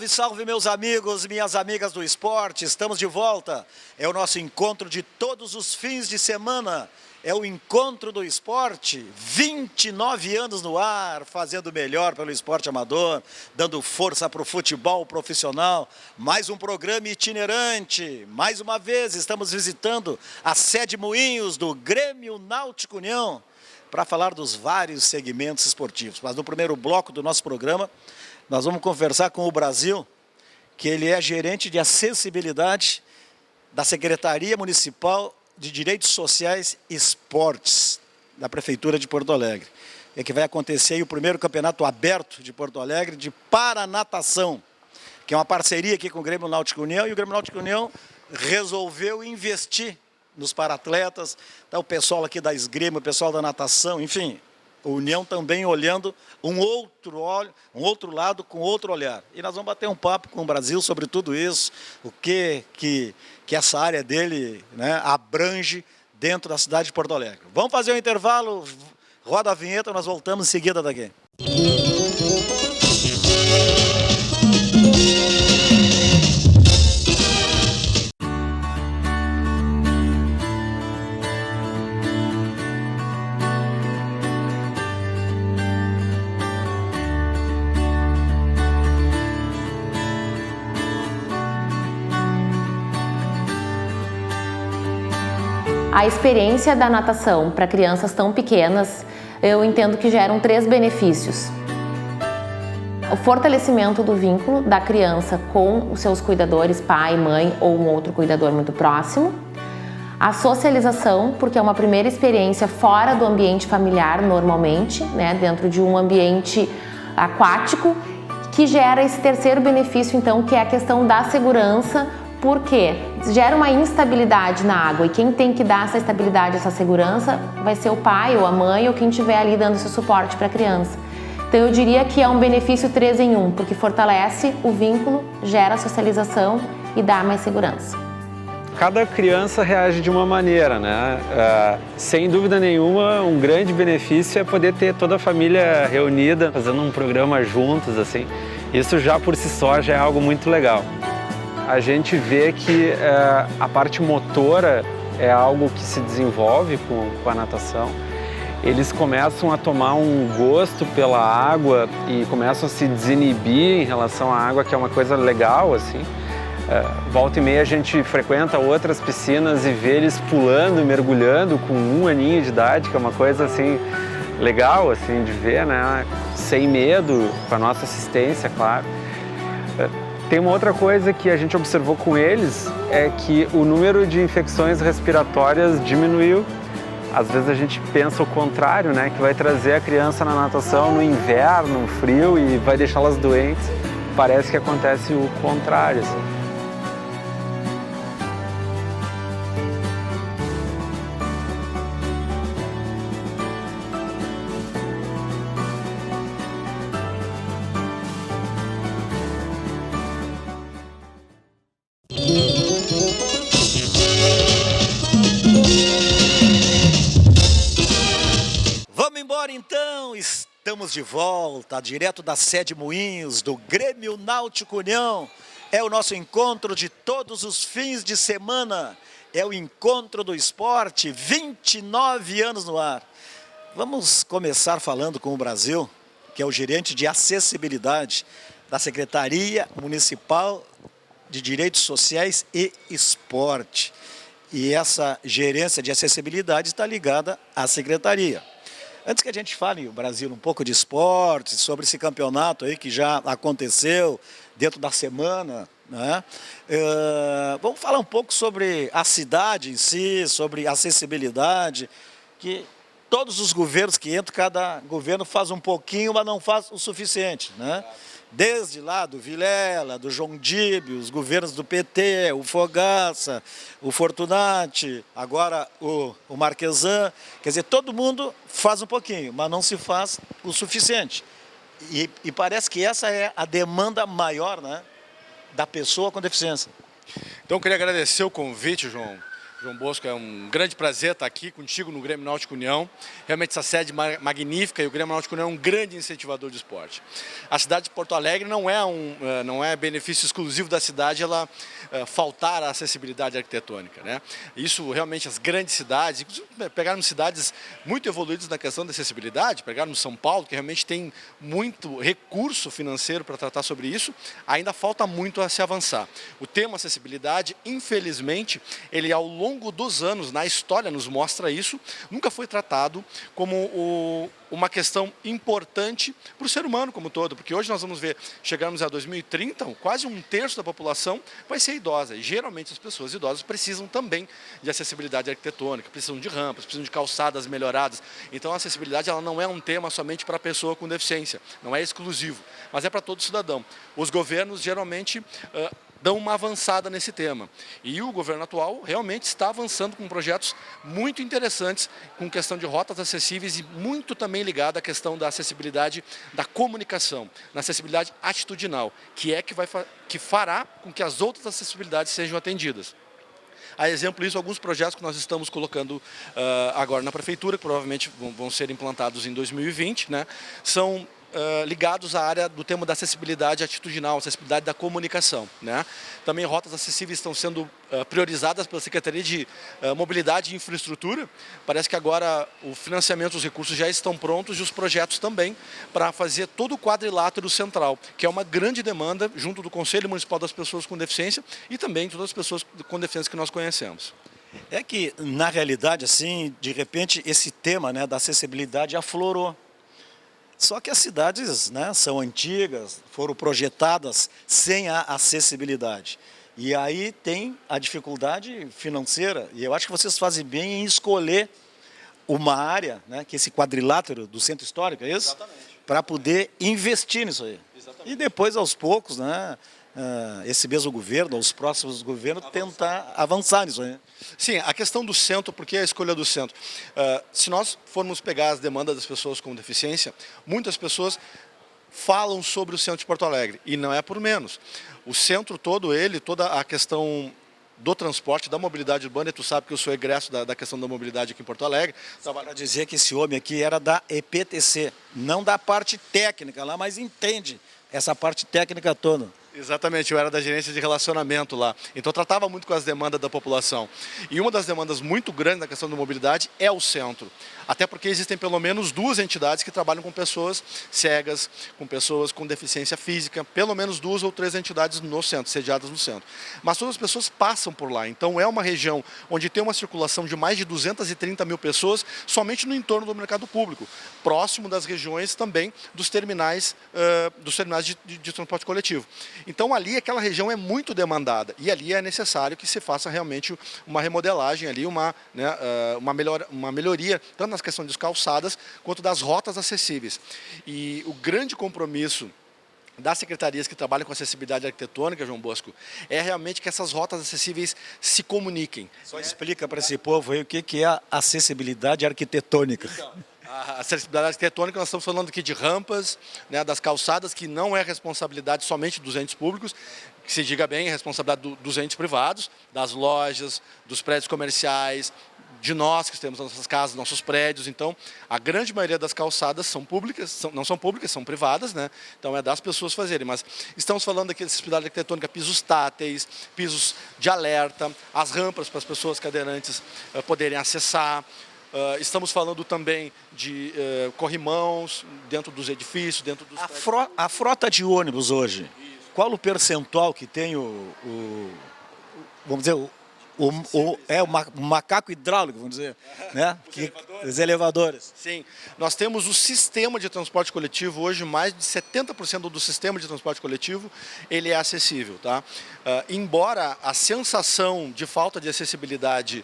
Salve, salve meus amigos, minhas amigas do esporte, estamos de volta. É o nosso encontro de todos os fins de semana. É o encontro do esporte, 29 anos no ar, fazendo o melhor pelo esporte amador, dando força para o futebol profissional. Mais um programa itinerante. Mais uma vez estamos visitando a sede Moinhos do Grêmio Náutico União para falar dos vários segmentos esportivos. Mas no primeiro bloco do nosso programa, nós vamos conversar com o Brasil, que ele é gerente de acessibilidade da Secretaria Municipal de Direitos Sociais e Esportes da Prefeitura de Porto Alegre. É que vai acontecer aí o primeiro campeonato aberto de Porto Alegre de paranatação, que é uma parceria aqui com o Grêmio Náutico União, e o Grêmio Náutico União resolveu investir nos paratletas, tá, o pessoal aqui da esgrima, o pessoal da natação, enfim, a União também olhando um outro lado com outro olhar. E nós vamos bater um papo com o Brasil sobre tudo isso, o que essa área dele, né, abrange dentro da cidade de Porto Alegre. Vamos fazer um intervalo, roda a vinheta, nós voltamos em seguida daqui. A experiência da natação para crianças tão pequenas, eu entendo que geram 3 benefícios. O fortalecimento do vínculo da criança com os seus cuidadores, pai, mãe ou um outro cuidador muito próximo. A socialização, porque é uma primeira experiência fora do ambiente familiar normalmente, né, dentro de um ambiente aquático, que gera esse terceiro benefício, então, que é a questão da segurança. Porque gera uma instabilidade na água e quem tem que dar essa estabilidade, essa segurança, vai ser o pai ou a mãe ou quem estiver ali dando esse suporte para a criança. Então eu diria que é um benefício 3 em 1, porque fortalece o vínculo, gera socialização e dá mais segurança. Cada criança reage de uma maneira, né? Sem dúvida nenhuma, um grande benefício é poder ter toda a família reunida, fazendo um programa juntos, assim. Isso já por si só já é algo muito legal. A gente vê que a parte motora é algo que se desenvolve com a natação. Eles começam a tomar um gosto pela água e começam a se desinibir em relação à água, que é uma coisa legal, assim. Volta e meia a gente frequenta outras piscinas e vê eles pulando, mergulhando com 1 aninho de idade, que é uma coisa assim legal assim de ver, né? Sem medo, com a nossa assistência, claro. Tem uma outra coisa que a gente observou com eles, é que o número de infecções respiratórias diminuiu. Às vezes a gente pensa o contrário, né? Que vai trazer a criança na natação no inverno, no frio e vai deixá-las doentes. Parece que acontece o contrário, assim. Então, estamos de volta, direto da sede Moinhos, do Grêmio Náutico União. É o nosso encontro de todos os fins de semana. É o encontro do esporte, 29 anos no ar. Vamos começar falando com o Brasil, que é o gerente de acessibilidade da Secretaria Municipal de Direitos Sociais e Esporte. E essa gerência de acessibilidade está ligada à Secretaria. Antes que a gente fale, o Brasil, um pouco de esporte, sobre esse campeonato aí que já aconteceu dentro da semana, né? Vamos falar um pouco sobre a cidade em si, sobre acessibilidade, que todos os governos que entram, cada governo faz um pouquinho, mas não faz o suficiente, né? Desde lá do Vilela, do João Dibio, os governos do PT, o Fogaça, o Fortunati, agora o Marquesan. Quer dizer, todo mundo faz um pouquinho, mas não se faz o suficiente. E parece que essa é a demanda maior, né, da pessoa com deficiência. Então, eu queria agradecer o convite, João. João Bosco, é um grande prazer estar aqui contigo no Grêmio Náutico União. Realmente essa sede magnífica e o Grêmio Náutico União é um grande incentivador de esporte. A cidade de Porto Alegre não é benefício exclusivo da cidade ela faltar a acessibilidade arquitetônica, né? Isso realmente as grandes cidades, inclusive pegarmos cidades muito evoluídas na questão da acessibilidade, pegarmos São Paulo, que realmente tem muito recurso financeiro para tratar sobre isso, ainda falta muito a se avançar. O tema acessibilidade, infelizmente, ele ao longo dos anos, na história nos mostra isso, nunca foi tratado como uma questão importante para o ser humano como um todo, porque hoje nós vamos ver, chegamos a 2030, quase um terço da população vai ser idosa, e geralmente as pessoas idosas precisam também de acessibilidade arquitetônica, precisam de rampas, precisam de calçadas melhoradas. Então a acessibilidade ela não é um tema somente para a pessoa com deficiência, não é exclusivo, mas é para todo cidadão. Os governos geralmente dão uma avançada nesse tema. E o governo atual realmente está avançando com projetos muito interessantes, com questão de rotas acessíveis e muito também ligado à questão da acessibilidade da comunicação, na acessibilidade atitudinal, que fará com que as outras acessibilidades sejam atendidas. A exemplo disso, alguns projetos que nós estamos colocando agora na prefeitura, que provavelmente vão ser implantados em 2020, né, são ligados à área do tema da acessibilidade atitudinal, acessibilidade da comunicação, né? Também rotas acessíveis estão sendo priorizadas pela Secretaria de Mobilidade e Infraestrutura. Parece que agora o financiamento, os recursos já estão prontos e os projetos também para fazer todo o quadrilátero central, que é uma grande demanda junto do Conselho Municipal das Pessoas com Deficiência e também de todas as pessoas com deficiência que nós conhecemos. É que, na realidade, assim, de repente, esse tema, né, da acessibilidade aflorou. Só que as cidades, né, são antigas, foram projetadas sem a acessibilidade. E aí tem a dificuldade financeira. E eu acho que vocês fazem bem em escolher uma área, né, que é esse quadrilátero do centro histórico, é isso? Exatamente. Para poder investir nisso aí. Exatamente. E depois, aos poucos, né, esse mesmo governo, os próximos governos, tentar avançar nisso aí. Sim, a questão do centro, por que a escolha do centro? Se nós formos pegar as demandas das pessoas com deficiência, muitas pessoas falam sobre o centro de Porto Alegre, e não é por menos. O centro todo, toda a questão do transporte, da mobilidade urbana, e tu sabe que eu sou egresso da questão da mobilidade aqui em Porto Alegre. Para dizer que esse homem aqui era da EPTC, não da parte técnica lá, mas entende essa parte técnica toda. Exatamente, eu era da gerência de relacionamento lá, então eu tratava muito com as demandas da população. E uma das demandas muito grandes na questão da mobilidade é o centro, até porque existem pelo menos 2 entidades que trabalham com pessoas cegas, com pessoas com deficiência física, pelo menos 2 ou 3 entidades no centro, sediadas no centro. Mas todas as pessoas passam por lá, então é uma região onde tem uma circulação de mais de 230 mil pessoas somente no entorno do mercado público, próximo das regiões também dos terminais de transporte coletivo. Então ali aquela região é muito demandada e ali é necessário que se faça realmente uma remodelagem ali, uma melhoria, tanto nas questões das calçadas quanto das rotas acessíveis. E o grande compromisso das secretarias que trabalham com acessibilidade arquitetônica, João Bosco, é realmente que essas rotas acessíveis se comuniquem. Só explica para esse povo aí o que é a acessibilidade arquitetônica. Então, a acessibilidade arquitetônica, nós estamos falando aqui de rampas, né, das calçadas, que não é responsabilidade somente dos entes públicos, que se diga bem, é responsabilidade dos entes privados, das lojas, dos prédios comerciais, de nós que temos nossas casas, nossos prédios. Então, a grande maioria das calçadas são públicas, não são públicas, são privadas, né? Então é das pessoas fazerem. Mas estamos falando aqui de acessibilidade arquitetônica, pisos táteis, pisos de alerta, as rampas para as pessoas cadeirantes poderem acessar. Estamos falando também de corrimãos dentro dos edifícios, dentro dos prédios. A frota de ônibus hoje, qual o percentual que tem vamos dizer, o macaco hidráulico, vamos dizer, né? Os elevadores. Sim, nós temos o sistema de transporte coletivo hoje, mais de 70% do sistema de transporte coletivo, ele é acessível, tá? Embora a sensação de falta de acessibilidade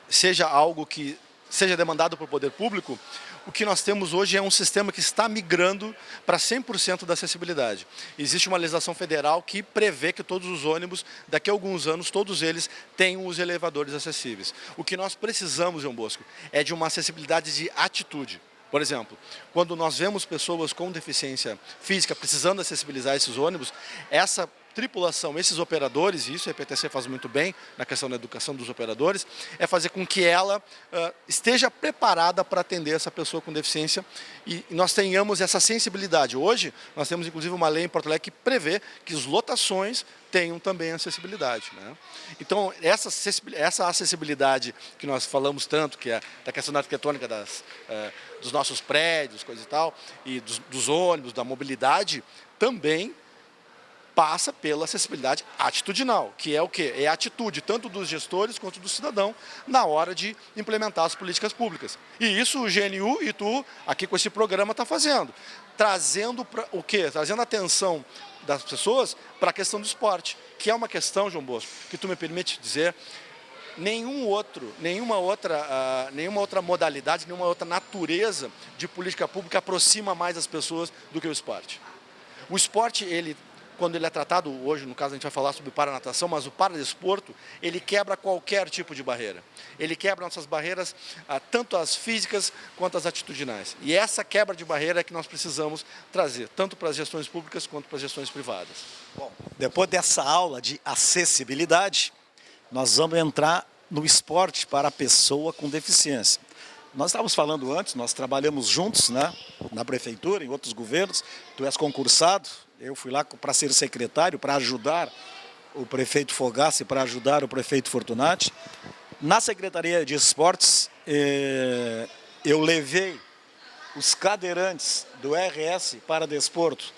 seja algo que seja demandado pelo poder público, o que nós temos hoje é um sistema que está migrando para 100% da acessibilidade. Existe uma legislação federal que prevê que todos os ônibus, daqui a alguns anos, todos eles tenham os elevadores acessíveis. O que nós precisamos, João Bosco, é de uma acessibilidade de atitude. Por exemplo, quando nós vemos pessoas com deficiência física precisando acessibilizar esses ônibus, essa tripulação, esses operadores, e isso a EPTC faz muito bem na questão da educação dos operadores, é fazer com que ela esteja preparada para atender essa pessoa com deficiência e nós tenhamos essa sensibilidade. Hoje, nós temos inclusive uma lei em Porto Alegre que prevê que as lotações tenham também acessibilidade, né? Então, essa acessibilidade que nós falamos tanto, que é da questão da arquitetônica dos nossos prédios, coisa e tal, e dos ônibus, da mobilidade, também passa pela acessibilidade atitudinal, que é o quê? É a atitude tanto dos gestores quanto do cidadão na hora de implementar as políticas públicas. E isso o GNU e tu, aqui com esse programa, está fazendo. Trazendo o quê? Trazendo atenção das pessoas para a questão do esporte, que é uma questão, João Bosco, que tu me permite dizer, nenhuma outra modalidade, nenhuma outra natureza de política pública aproxima mais as pessoas do que o esporte. O esporte, quando ele é tratado, hoje no caso a gente vai falar sobre paranatação, mas o paradesporto, ele quebra qualquer tipo de barreira. Ele quebra nossas barreiras, tanto as físicas quanto as atitudinais. E essa quebra de barreira é que nós precisamos trazer, tanto para as gestões públicas quanto para as gestões privadas. Bom, depois dessa aula de acessibilidade, nós vamos entrar no esporte para a pessoa com deficiência. Nós estávamos falando antes, nós trabalhamos juntos, né, na prefeitura, em outros governos, tu és concursado, eu fui lá para ser secretário, para ajudar o prefeito Fogassi, para ajudar o prefeito Fortunati. Na Secretaria de Esportes, eu levei os cadeirantes do RS para desporto,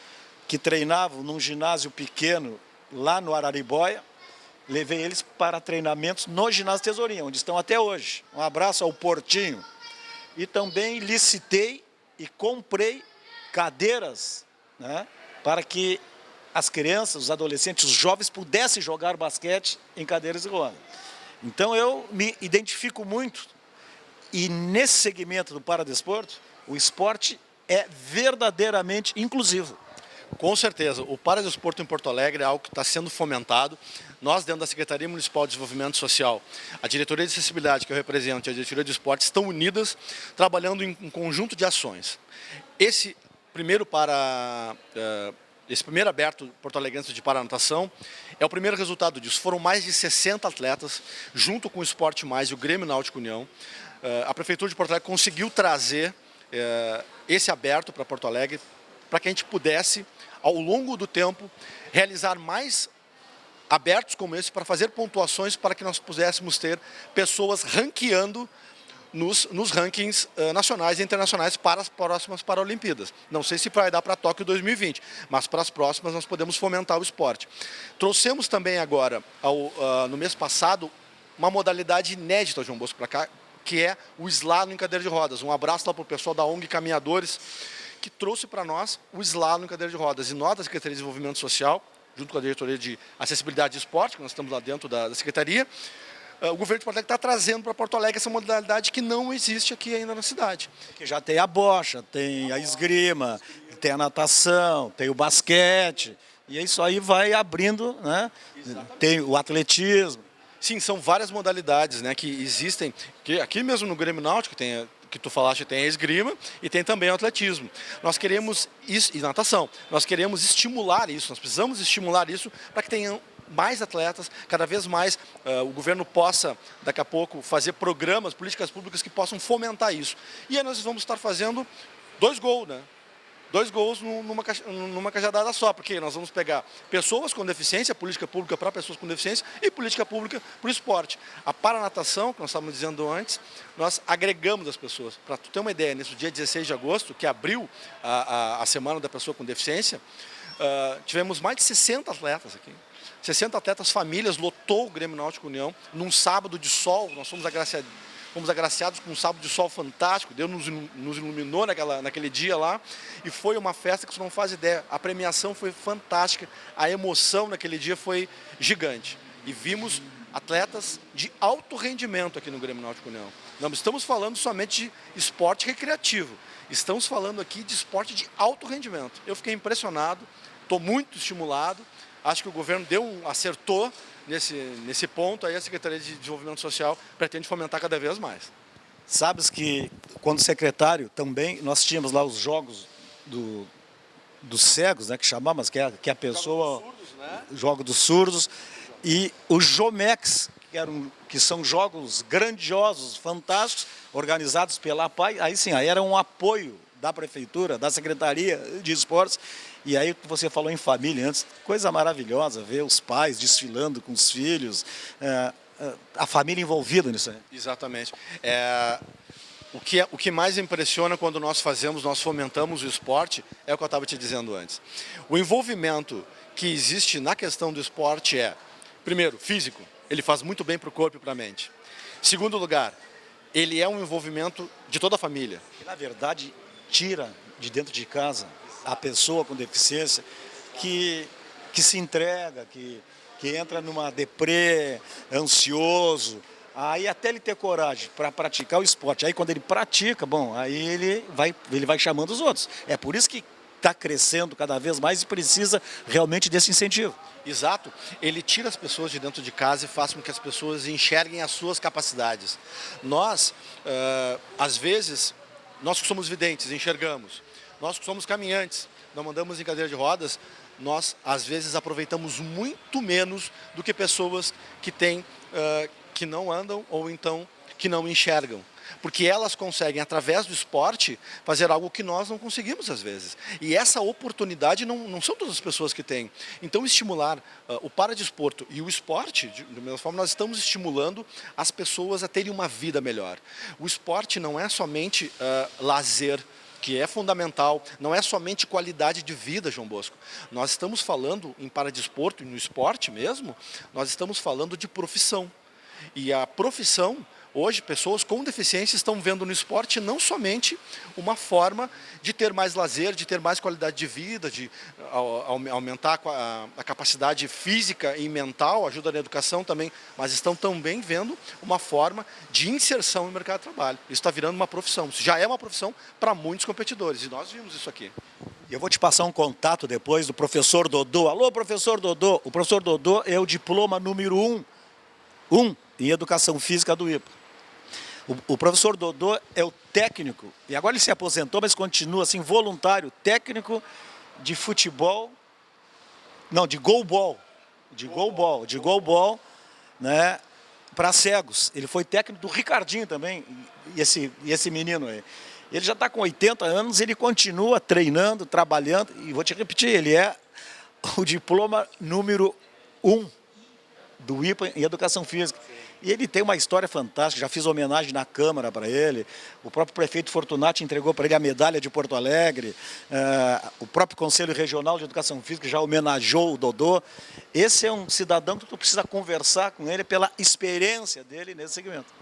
que treinavam num ginásio pequeno lá no Araribóia, levei eles para treinamentos no ginásio Tesourinha, onde estão até hoje. Um abraço ao Portinho. E também licitei e comprei cadeiras, né, para que as crianças, os adolescentes, os jovens pudessem jogar basquete em cadeiras de roda. Então eu me identifico muito e nesse segmento do paradesporto, o esporte é verdadeiramente inclusivo. Com certeza, o paradesporto em Porto Alegre é algo que está sendo fomentado. Nós, dentro da Secretaria Municipal de Desenvolvimento Social, a Diretoria de Acessibilidade, que eu represento, e a Diretoria de Esporte, estão unidas, trabalhando em um conjunto de ações. Esse primeiro aberto Porto Alegrense de paranatação é o primeiro resultado disso. Foram mais de 60 atletas, junto com o Esporte Mais e o Grêmio Náutico União. A Prefeitura de Porto Alegre conseguiu trazer esse aberto para Porto Alegre, para que a gente pudesse, ao longo do tempo, realizar mais abertos como esse, para fazer pontuações, para que nós pudéssemos ter pessoas ranqueando nos rankings nacionais e internacionais para as próximas Paralimpíadas. Não sei se vai dar para Tóquio 2020, mas para as próximas nós podemos fomentar o esporte. Trouxemos também agora, no mês passado, uma modalidade inédita, João Bosco, para cá, que é o slalom em cadeira de rodas. Um abraço lá para o pessoal da ONG Caminhadores, que trouxe para nós o slalom em cadeira de rodas. E nós, da Secretaria de Desenvolvimento Social, junto com a Diretoria de Acessibilidade e Esporte, que nós estamos lá dentro da Secretaria, o governo de Porto Alegre está trazendo para Porto Alegre essa modalidade que não existe aqui ainda na cidade. Que já tem a bocha, tem a esgrima, tem a natação, tem o basquete, e isso aí vai abrindo, né? Tem o atletismo. Sim, são várias modalidades, né, que existem, que aqui mesmo no Grêmio Náutico que tu falaste, tem a esgrima e tem também o atletismo. Nós queremos isso, e natação, nós queremos estimular isso, nós precisamos estimular isso para que tenham mais atletas, cada vez mais o governo possa, daqui a pouco, fazer programas, políticas públicas que possam fomentar isso. E aí nós vamos estar fazendo 2 gols, né? 2 gols numa cajadada só, porque nós vamos pegar pessoas com deficiência, política pública para pessoas com deficiência e política pública para o esporte. A paranatação, que nós estávamos dizendo antes, nós agregamos as pessoas. Para tu ter uma ideia, nesse dia 16 de agosto, que abriu a Semana da Pessoa com Deficiência, tivemos mais de 60 atletas aqui. 60 atletas, famílias, lotou o Grêmio Náutico União num sábado de sol. Nós fomos agraciados com um sábado de sol fantástico. Deus nos iluminou naquele dia lá e foi uma festa que você não faz ideia. A premiação foi fantástica, a emoção naquele dia foi gigante. E vimos atletas de alto rendimento aqui no Grêmio Náutico União. Não estamos falando somente de esporte recreativo, estamos falando aqui de esporte de alto rendimento. Eu fiquei impressionado, estou muito estimulado. Acho que o governo acertou nesse ponto, aí a Secretaria de Desenvolvimento Social pretende fomentar cada vez mais. Sabes que, quando secretário, também nós tínhamos lá os jogos dos cegos, né, que chamamos, que é a pessoa... Jogo dos Surdos. E o Jomex, que são jogos grandiosos, fantásticos, organizados pela APAI. Aí sim, aí era um apoio da Prefeitura, da Secretaria de Esportes. E aí você falou em família antes, coisa maravilhosa, ver os pais desfilando com os filhos, a família envolvida nisso aí. Exatamente. O que mais impressiona quando nós fomentamos o esporte, é o que eu estava te dizendo antes. O envolvimento que existe na questão do esporte primeiro, físico, ele faz muito bem para o corpo e para a mente. Segundo lugar, ele é um envolvimento de toda a família. E, na verdade, tira de dentro de casa a pessoa com deficiência que se entrega, que entra numa deprê, ansioso. Aí até ele ter coragem para praticar o esporte. Aí quando ele pratica, aí ele vai chamando os outros. É por isso que está crescendo cada vez mais e precisa realmente desse incentivo. Exato. Ele tira as pessoas de dentro de casa e faz com que as pessoas enxerguem as suas capacidades. Nós, às vezes, nós que somos videntes, enxergamos. Nós que somos caminhantes, não andamos em cadeira de rodas, nós, às vezes, aproveitamos muito menos do que pessoas que não andam ou então que não enxergam. Porque elas conseguem, através do esporte, fazer algo que nós não conseguimos às vezes. E essa oportunidade não são todas as pessoas que têm. Então, estimular o paradesporto e o esporte, de mesma forma, nós estamos estimulando as pessoas a terem uma vida melhor. O esporte não é somente lazer, que é fundamental, não é somente qualidade de vida, João Bosco. Nós estamos falando em paradesporto e no esporte mesmo, nós estamos falando de profissão. E a profissão, hoje, pessoas com deficiência estão vendo no esporte não somente uma forma de ter mais lazer, de ter mais qualidade de vida, de aumentar a capacidade física e mental, ajuda na educação também, mas estão também vendo uma forma de inserção no mercado de trabalho. Isso está virando uma profissão, isso já é uma profissão para muitos competidores, e nós vimos isso aqui. Eu vou te passar um contato depois do professor Dodô. Alô, professor Dodô. O professor Dodô é o diploma número 1 em Educação Física do IPA. O professor Dodô é o técnico, e agora ele se aposentou, mas continua assim, voluntário, técnico de futebol, não, de goalball, né, para cegos. Ele foi técnico do Ricardinho também, e esse menino aí. Ele já está com 80 anos, ele continua treinando, trabalhando, e vou te repetir, ele é o diploma número 1 do IPA em Educação Física. E ele tem uma história fantástica, já fiz homenagem na Câmara para ele, o próprio prefeito Fortunati entregou para ele a medalha de Porto Alegre, o próprio Conselho Regional de Educação Física já homenageou o Dodô. Esse é um cidadão que tu precisa conversar com ele pela experiência dele nesse segmento.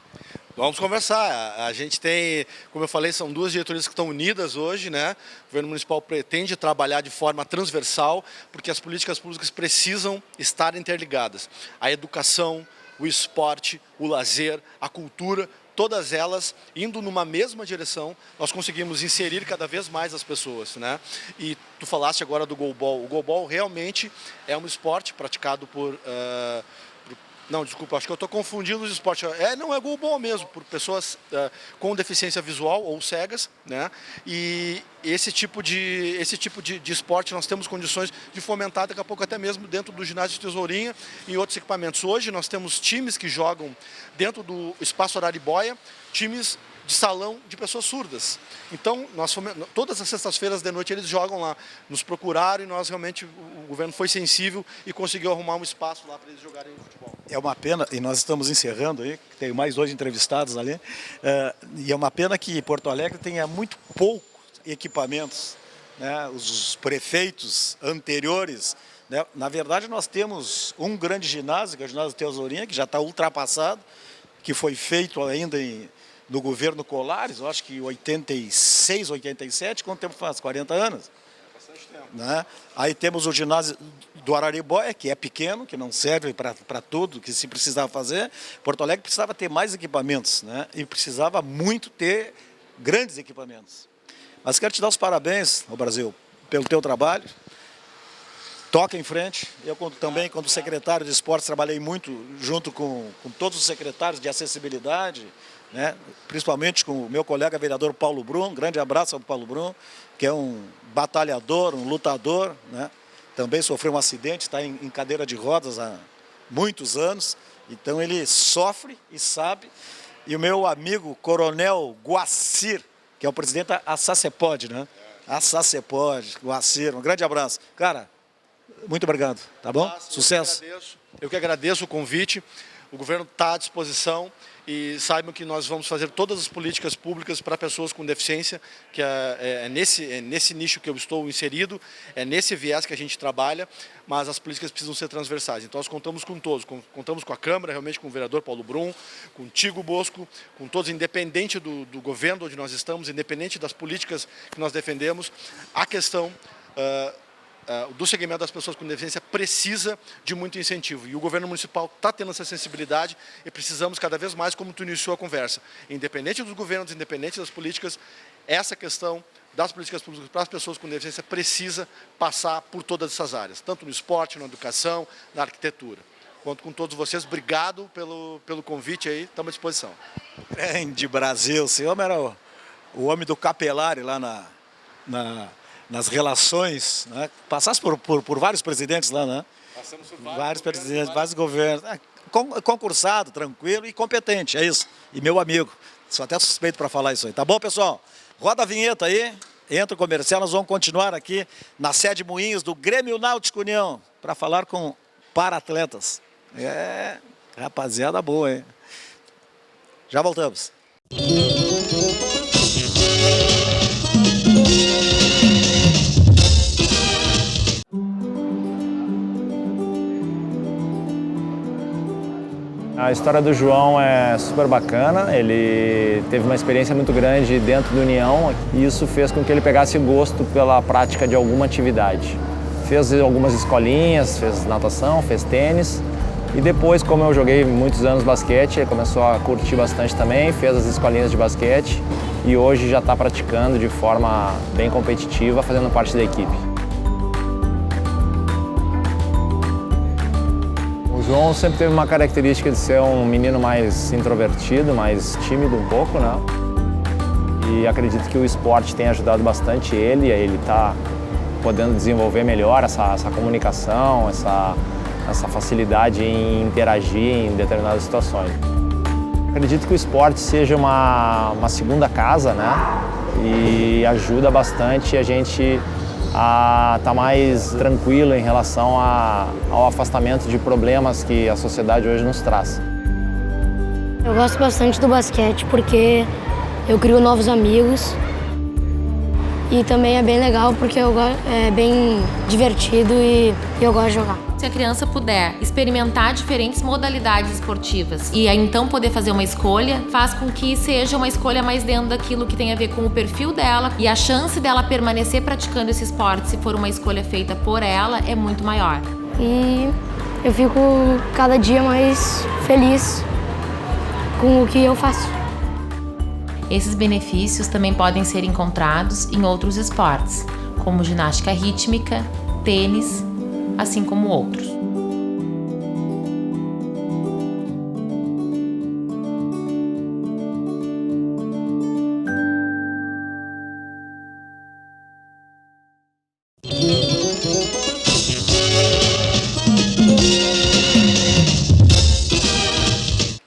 Vamos conversar. A gente tem, como eu falei, são duas diretorias que estão unidas hoje, né? O governo municipal pretende trabalhar de forma transversal, porque as políticas públicas precisam estar interligadas. A educação, o esporte, o lazer, a cultura, todas elas indo numa mesma direção, nós conseguimos inserir cada vez mais as pessoas, né? E tu falaste agora do goalball. O goalball realmente é um esporte praticado por... Não, desculpa, acho que eu estou confundindo os esportes. Não é goalball mesmo, por pessoas com deficiência visual ou cegas, né? E esse tipo de esporte nós temos condições de fomentar daqui a pouco até mesmo dentro do ginásio de Tesourinha e outros equipamentos. Hoje nós temos times que jogam dentro do espaço Araribóia, times de salão de pessoas surdas. Então, todas as sextas-feiras de noite eles jogam lá. Nos procuraram e nós realmente, o governo foi sensível e conseguiu arrumar um espaço lá para eles jogarem futebol. É uma pena, e nós estamos encerrando aí, tem mais 2 entrevistados ali, e é uma pena que Porto Alegre tenha muito poucos equipamentos, né? Os prefeitos anteriores, né? Na verdade nós temos um grande ginásio, que é o ginásio Tesourinha, que já está ultrapassado, que foi feito ainda no governo Colares, eu acho que 86, 87, quanto tempo faz? 40 anos? Bastante tempo. Né? Aí temos o ginásio do Araribóia, que é pequeno, que não serve para tudo que se precisava fazer. Porto Alegre precisava ter mais equipamentos, né? E precisava muito ter grandes equipamentos. Mas quero te dar os parabéns ao Brasil pelo teu trabalho. Toca em frente. Eu também, quando secretário de esportes, trabalhei muito junto com todos os secretários de acessibilidade, né? Principalmente com o meu colega vereador Paulo Brum. Um grande abraço ao Paulo Brum, que é um batalhador, um lutador, né? também sofreu um acidente, está em cadeira de rodas há muitos anos, então ele sofre e sabe. E o meu amigo Coronel Guacir, que é o presidente da SACEPOD, né? A SACEPOD, Guacir, um grande abraço. Cara, muito obrigado, tá bom? Sucesso. Eu que agradeço o convite, o governo está à disposição e saibam que nós vamos fazer todas as políticas públicas para pessoas com deficiência, que é nesse nicho que eu estou inserido, é nesse viés que a gente trabalha, mas as políticas precisam ser transversais. Então nós contamos com todos, contamos com a Câmara, realmente com o vereador Paulo Brum, contigo Bosco, com todos, independente do governo onde nós estamos, independente das políticas que nós defendemos, a questão do segmento das pessoas com deficiência precisa de muito incentivo. E o governo municipal está tendo essa sensibilidade e precisamos cada vez mais, como tu iniciou a conversa, independente dos governos, independente das políticas, essa questão das políticas públicas para as pessoas com deficiência precisa passar por todas essas áreas, tanto no esporte, na educação, na arquitetura. Conto com todos vocês, obrigado pelo convite aí, estamos à disposição. Grande Brasil, esse homem era o homem do capelare lá nas relações, né? Passasse por vários presidentes lá, né? Passamos por vários presidentes, vários governos. Concursado, tranquilo e competente, é isso. E meu amigo, sou até suspeito para falar isso aí. Tá bom, pessoal? Roda a vinheta aí, entra o comercial, nós vamos continuar aqui na sede Moinhos do Grêmio Náutico União para falar com para-atletas. Rapaziada boa, hein? Já voltamos. A história do João é super bacana, ele teve uma experiência muito grande dentro do União e isso fez com que ele pegasse gosto pela prática de alguma atividade. Fez algumas escolinhas, fez natação, fez tênis e depois, como eu joguei muitos anos basquete, ele começou a curtir bastante também, fez as escolinhas de basquete e hoje já está praticando de forma bem competitiva, fazendo parte da equipe. O João sempre teve uma característica de ser um menino mais introvertido, mais tímido um pouco, né? E acredito que o esporte tem ajudado bastante ele, ele está podendo desenvolver melhor essa comunicação, essa facilidade em interagir em determinadas situações. Acredito que o esporte seja uma segunda casa, né? E ajuda bastante a gente a estar mais tranquilo em relação ao afastamento de problemas que a sociedade hoje nos traz. Eu gosto bastante do basquete porque eu crio novos amigos e também é bem legal porque é bem divertido e eu gosto de jogar. Se a criança puder experimentar diferentes modalidades esportivas e aí então poder fazer uma escolha, faz com que seja uma escolha mais dentro daquilo que tem a ver com o perfil dela e a chance dela permanecer praticando esse esporte, se for uma escolha feita por ela, é muito maior. E eu fico cada dia mais feliz com o que eu faço. Esses benefícios também podem ser encontrados em outros esportes, como ginástica rítmica, tênis, assim como outros.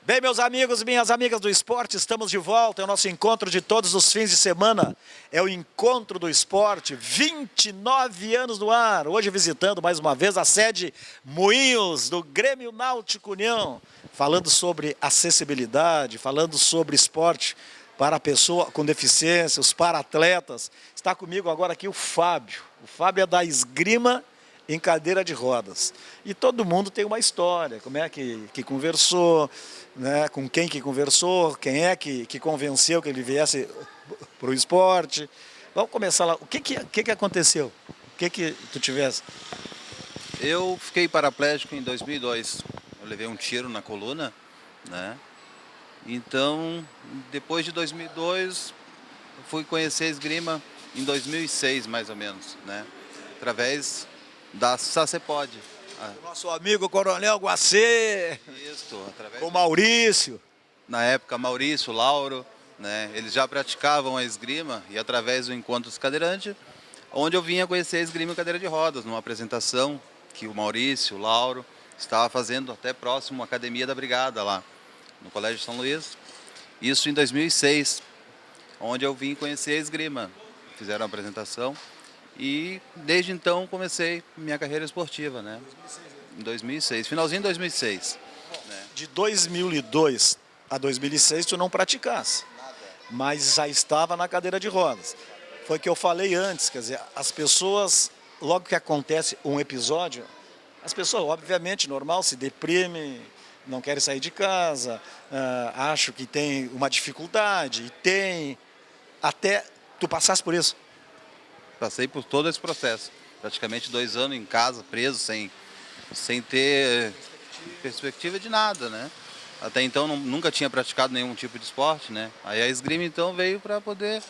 Bem, meus amigos e minhas amigas do esporte, estamos de volta, é o nosso encontro de todos os fins de semana, é o Encontro do Esporte, 29 anos no ar, hoje visitando mais uma vez a sede Moinhos do Grêmio Náutico União, falando sobre acessibilidade, falando sobre esporte para a pessoa com deficiência, os para-atletas. Está comigo agora aqui o Fábio é da esgrima em cadeira de rodas. E todo mundo tem uma história, como é que conversou, né, com quem que conversou, quem é que convenceu que ele viesse para o esporte. Vamos começar lá. O que aconteceu? O que tu tivesse? Eu fiquei paraplégico em 2002. Eu levei um tiro na coluna, né? Então, depois de 2002, eu fui conhecer a esgrima em 2006, mais ou menos, né? Através da SACEPOD. O nosso amigo Coronel Guacê. Isso, através o Maurício. Na época, Maurício, Lauro, né? Eles já praticavam a esgrima e através do Encontro dos Cadeirantes, onde eu vinha conhecer a esgrima em cadeira de rodas, numa apresentação que o Maurício, o Lauro, estava fazendo até próximo à Academia da Brigada lá, no Colégio de São Luís. Isso em 2006, onde eu vim conhecer a esgrima. Fizeram a apresentação e desde então comecei minha carreira esportiva, né? Em 2006, finalzinho de 2006. De 2002 a 2006 tu não praticasse, mas já estava na cadeira de rodas. Foi o que eu falei antes, quer dizer, as pessoas, logo que acontece um episódio, as pessoas, obviamente, normal, se deprimem, não querem sair de casa, acham que tem uma dificuldade, e tem, até tu passasse por isso. Passei por todo esse processo, praticamente 2 anos em casa, preso, sem ter perspectiva de nada, né? Até então nunca tinha praticado nenhum tipo de esporte, né? Aí a esgrima então veio para poder...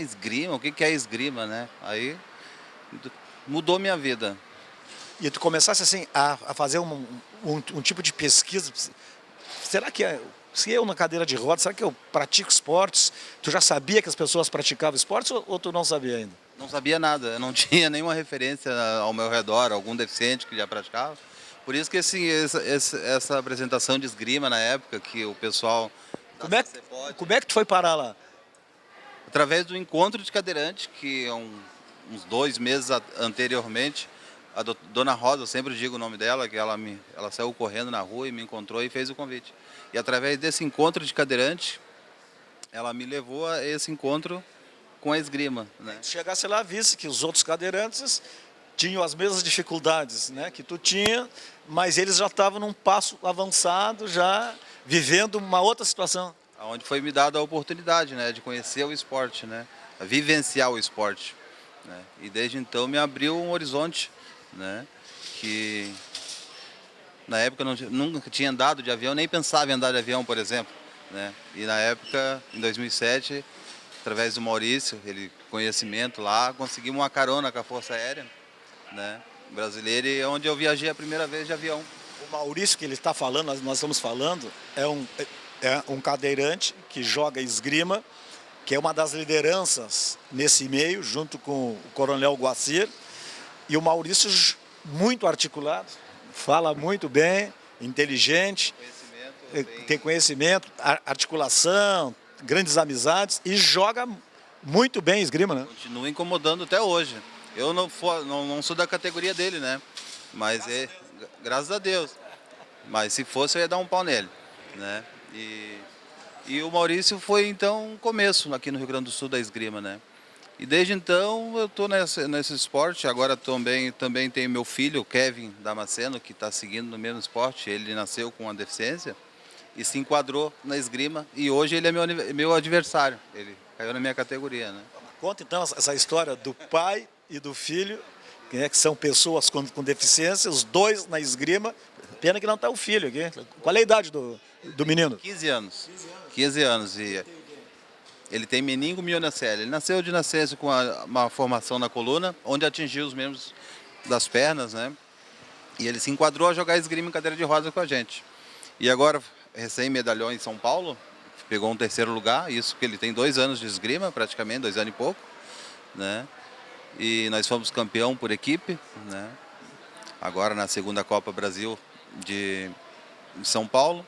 esgrima, o que é esgrima, né? Aí mudou minha vida. E tu começasse assim a fazer um tipo de pesquisa, será que se eu na cadeira de rodas, será que eu pratico esportes? Tu já sabia que as pessoas praticavam esportes ou tu não sabia ainda? Não sabia nada, eu não tinha nenhuma referência ao meu redor, algum deficiente que já praticava. Por isso que essa apresentação de esgrima na época, que o pessoal... Como é que tu foi parar lá? Através do encontro de cadeirante, que uns 2 meses anteriormente, a Dona Rosa, eu sempre digo o nome dela, que ela saiu correndo na rua e me encontrou e fez o convite. E através desse encontro de cadeirante, ela me levou a esse encontro com a esgrima, né? Se chegasse lá, visse que os outros cadeirantes tinham as mesmas dificuldades, né, que tu tinha, mas eles já estavam num passo avançado, já vivendo uma outra situação. Onde foi me dada a oportunidade, né, de conhecer o esporte, né, vivenciar o esporte, né, e desde então me abriu um horizonte, né, que na época eu nunca tinha andado de avião, nem pensava em andar de avião, por exemplo, né, e na época, em 2007, através do Maurício, ele conhecimento lá, conseguimos uma carona com a Força Aérea, né, brasileira, e onde eu viajei a primeira vez de avião. O Maurício que ele está falando, nós estamos falando, é um cadeirante que joga esgrima, que é uma das lideranças nesse meio, junto com o Coronel Guacir. E o Maurício, muito articulado, fala muito bem, inteligente, tem conhecimento, articulação, grandes amizades e joga muito bem esgrima, né? Continua incomodando até hoje. Eu não sou da categoria dele, né? Mas graças a Deus. Mas se fosse, eu ia dar um pau nele, né? E o Maurício foi, então, um começo aqui no Rio Grande do Sul da esgrima, né? E desde então eu estou nesse esporte. Agora também tenho meu filho, o Kevin Damasceno, que está seguindo no mesmo esporte. Ele nasceu com uma deficiência e se enquadrou na esgrima. E hoje ele é meu adversário. Ele caiu na minha categoria, né? Conta, então, essa história do pai e do filho, que são pessoas com deficiência, os dois na esgrima. Pena que não está o filho aqui. Qual é a idade do menino? 15 anos. 15 anos. E ele tem meningomielocele. Ele nasceu de nascença com uma formação na coluna, onde atingiu os membros das pernas, né? E ele se enquadrou a jogar esgrima em cadeira de rodas com a gente. E agora, recém-medalhou em São Paulo, pegou um 3º lugar, isso que ele tem 2 anos de esgrima, praticamente, 2 anos e pouco, né? E nós fomos campeão por equipe, né? Agora na 2ª Copa Brasil de São Paulo.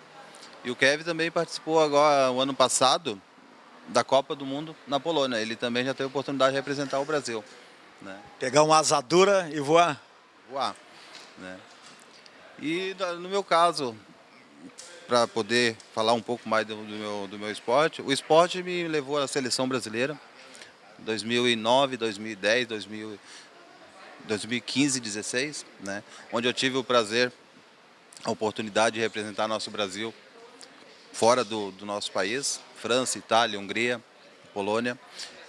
E o Kevin também participou agora, o ano passado, da Copa do Mundo na Polônia. Ele também já teve a oportunidade de representar o Brasil, né? Pegar uma asadura e voar. Voar, né? E no meu caso, para poder falar um pouco mais do meu esporte, o esporte me levou à seleção brasileira, 2009, 2010, 2015, 2016, né? Onde eu tive o prazer, a oportunidade de representar nosso Brasil fora do nosso país, França, Itália, Hungria, Polônia.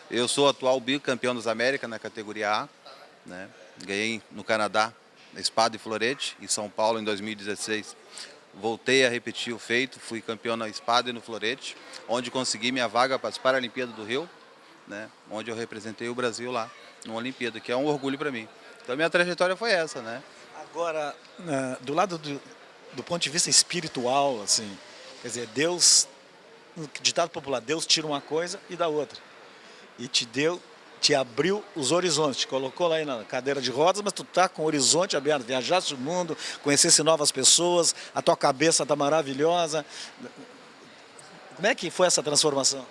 Eu sou atual bicampeão das Américas na categoria A, né? Ganhei no Canadá, na espada e florete, em São Paulo em 2016. Voltei a repetir o feito, fui campeão na espada e no florete, onde consegui minha vaga para as Paralimpíadas do Rio, né? Onde eu representei o Brasil lá, numa Olimpíada, que é um orgulho para mim. Então minha trajetória foi essa, né? Agora, do lado do ponto de vista espiritual, assim, quer dizer, Deus, ditado popular, Deus tira uma coisa e dá outra. E te deu te abriu os horizontes, te colocou lá aí na cadeira de rodas, mas tu tá com o horizonte aberto, viajaste o mundo, conhecesse novas pessoas, a tua cabeça tá maravilhosa. Como é que foi essa transformação?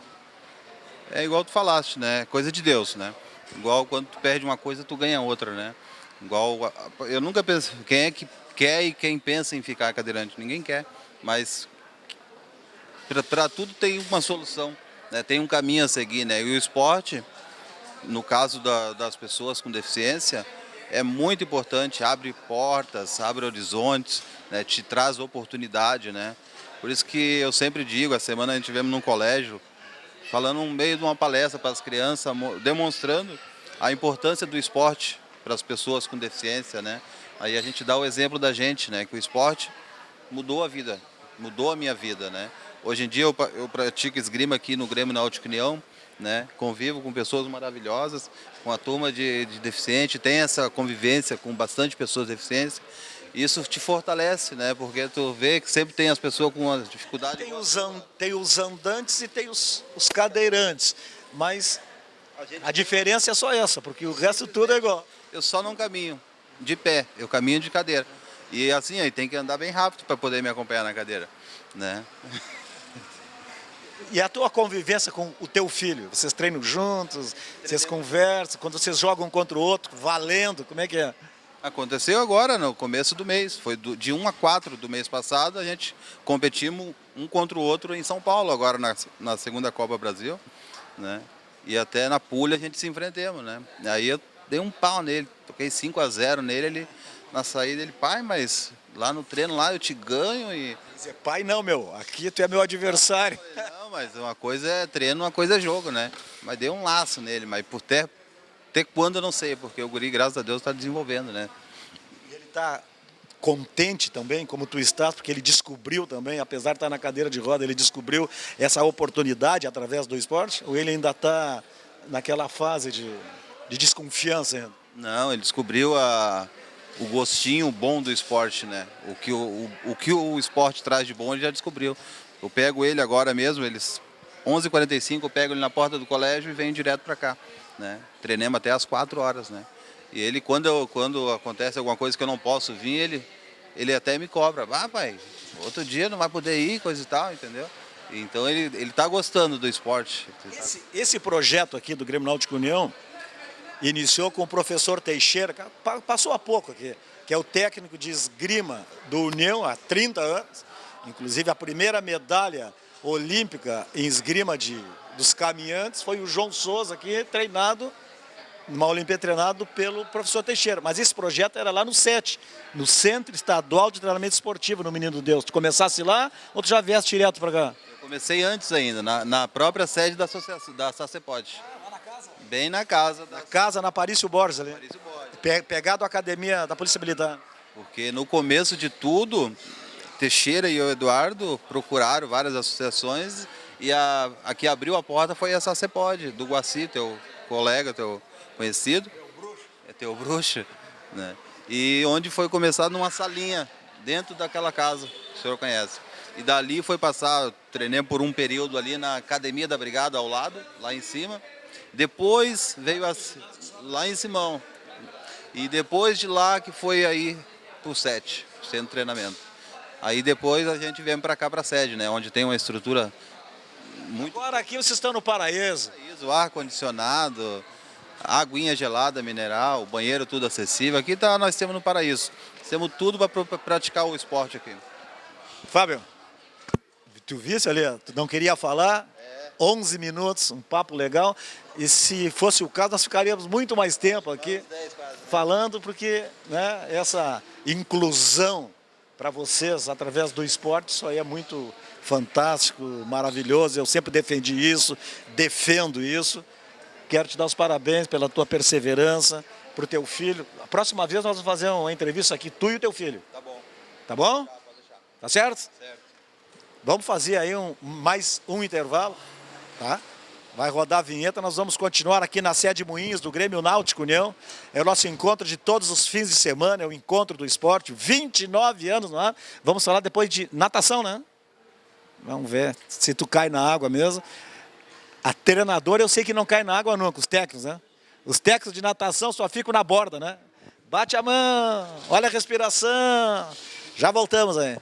É igual tu falaste, né? Coisa de Deus, né? Igual quando tu perde uma coisa, tu ganha outra, né? Igual, eu nunca penso, quem é que quer e quem pensa em ficar cadeirante? Ninguém quer, mas para tudo tem uma solução, né? Tem um caminho a seguir, né? E o esporte, no caso das pessoas com deficiência, é muito importante, abre portas, abre horizontes, né? Te traz oportunidade, né? Por isso que eu sempre digo, a semana a gente tivemos num colégio, falando no meio de uma palestra para as crianças, demonstrando a importância do esporte para as pessoas com deficiência, né? Aí a gente dá o exemplo da gente, né? Que o esporte mudou a vida, mudou a minha vida, né? Hoje em dia eu pratico esgrima aqui no Grêmio Náutico União, né? Convivo com pessoas maravilhosas, com a turma de deficiente, tem essa convivência com bastante pessoas deficientes. Isso te fortalece, né? Porque tu vê que sempre tem as pessoas com uma dificuldade. Tem os andantes e tem os cadeirantes, mas a diferença é só essa, porque o resto tudo é igual. Eu só não caminho de pé, eu caminho de cadeira. E assim, aí tem que andar bem rápido para poder me acompanhar na cadeira, né? E a tua convivência com o teu filho? Vocês treinam juntos, vocês conversam, quando vocês jogam contra o outro, valendo, como é que é? Aconteceu agora, no começo do mês, foi de 1 a 4 do mês passado, a gente competimos um contra o outro em São Paulo, agora na segunda Copa Brasil, né? E até na Pulha a gente se enfrentamos, né? Aí eu dei um pau nele, toquei 5-0 nele, ele, na saída ele, pai, mas lá no treino lá eu te ganho e... Dizer, pai não, meu, aqui tu é meu adversário. Não, mas uma coisa é treino, uma coisa é jogo, né? Mas dei um laço nele, mas por até quando eu não sei, porque o guri, graças a Deus, está desenvolvendo, né? E ele está contente também, como tu estás, porque ele descobriu também, apesar de estar na cadeira de roda, ele descobriu essa oportunidade através do esporte? Ou ele ainda está naquela fase de desconfiança ainda? Não, ele descobriu o gostinho bom do esporte, né? O que o esporte traz de bom, ele já descobriu. Eu pego ele agora mesmo, 11h45, eu pego ele na porta do colégio e venho direto para cá, né? Treinamos até às 4 horas, né? E ele, quando acontece alguma coisa que eu não posso vir, ele até me cobra. Ah, pai, outro dia não vai poder ir, coisa e tal, entendeu? Então ele tá gostando do esporte. Esse projeto aqui do Grêmio Náutico União iniciou com o professor Teixeira, que passou há pouco aqui, que é o técnico de esgrima do União há 30 anos. Inclusive a primeira medalha olímpica em esgrima dos caminhantes foi o João Souza aqui, treinado, numa Olimpíada treinado pelo professor Teixeira. Mas esse projeto era lá no SET, no Centro Estadual de Treinamento Esportivo, no Menino Deus. Tu começasse lá ou tu já viesse direto para cá? Eu comecei antes ainda, na própria sede da associação, da SACEPOD. Lá na casa? Bem na casa. Na casa, na Parício Borges ali. Parício Borges. Pegado à academia da Polícia Militar. Porque no começo de tudo, Teixeira e o Eduardo procuraram várias associações e a que abriu a porta foi a SACEPOD, do Guaci, teu colega, teu conhecido. Teu bruxo, né? E onde foi começar numa salinha, dentro daquela casa, que o senhor conhece. E dali foi passar, treinei por um período ali na Academia da Brigada ao lado, lá em cima. Depois veio lá em Simão. E depois de lá que foi aí pro SET, centro de treinamento. Aí depois a gente vem para cá, para a sede, né? Onde tem uma estrutura muito... Agora aqui vocês estão no Paraíso. O ar-condicionado, aguinha gelada, mineral, banheiro tudo acessível. Aqui nós temos no Paraíso. Temos tudo para praticar o esporte aqui. Fábio, tu viste ali, tu não queria falar, 11 minutos, um papo legal. E se fosse o caso, nós ficaríamos muito mais tempo aqui falando, porque, né, essa inclusão para vocês através do esporte, isso aí é muito fantástico, maravilhoso. Eu sempre defendi isso, defendo isso. Quero te dar os parabéns pela tua perseverança, para o teu filho. A próxima vez nós vamos fazer uma entrevista aqui, tu e o teu filho. Tá bom. Tá bom? Tá, pode deixar. Tá certo? Certo. Vamos fazer aí mais um intervalo, tá? Vai rodar a vinheta, nós vamos continuar aqui na sede Moinhos do Grêmio Náutico União. É o nosso encontro de todos os fins de semana, é o encontro do esporte, 29 anos no ar. Vamos falar depois de natação, né? Vamos ver se tu cai na água mesmo. A treinadora eu sei que não cai na água nunca, os técnicos, né? Os técnicos de natação só ficam na borda, né? Bate a mão, olha a respiração. Já voltamos aí.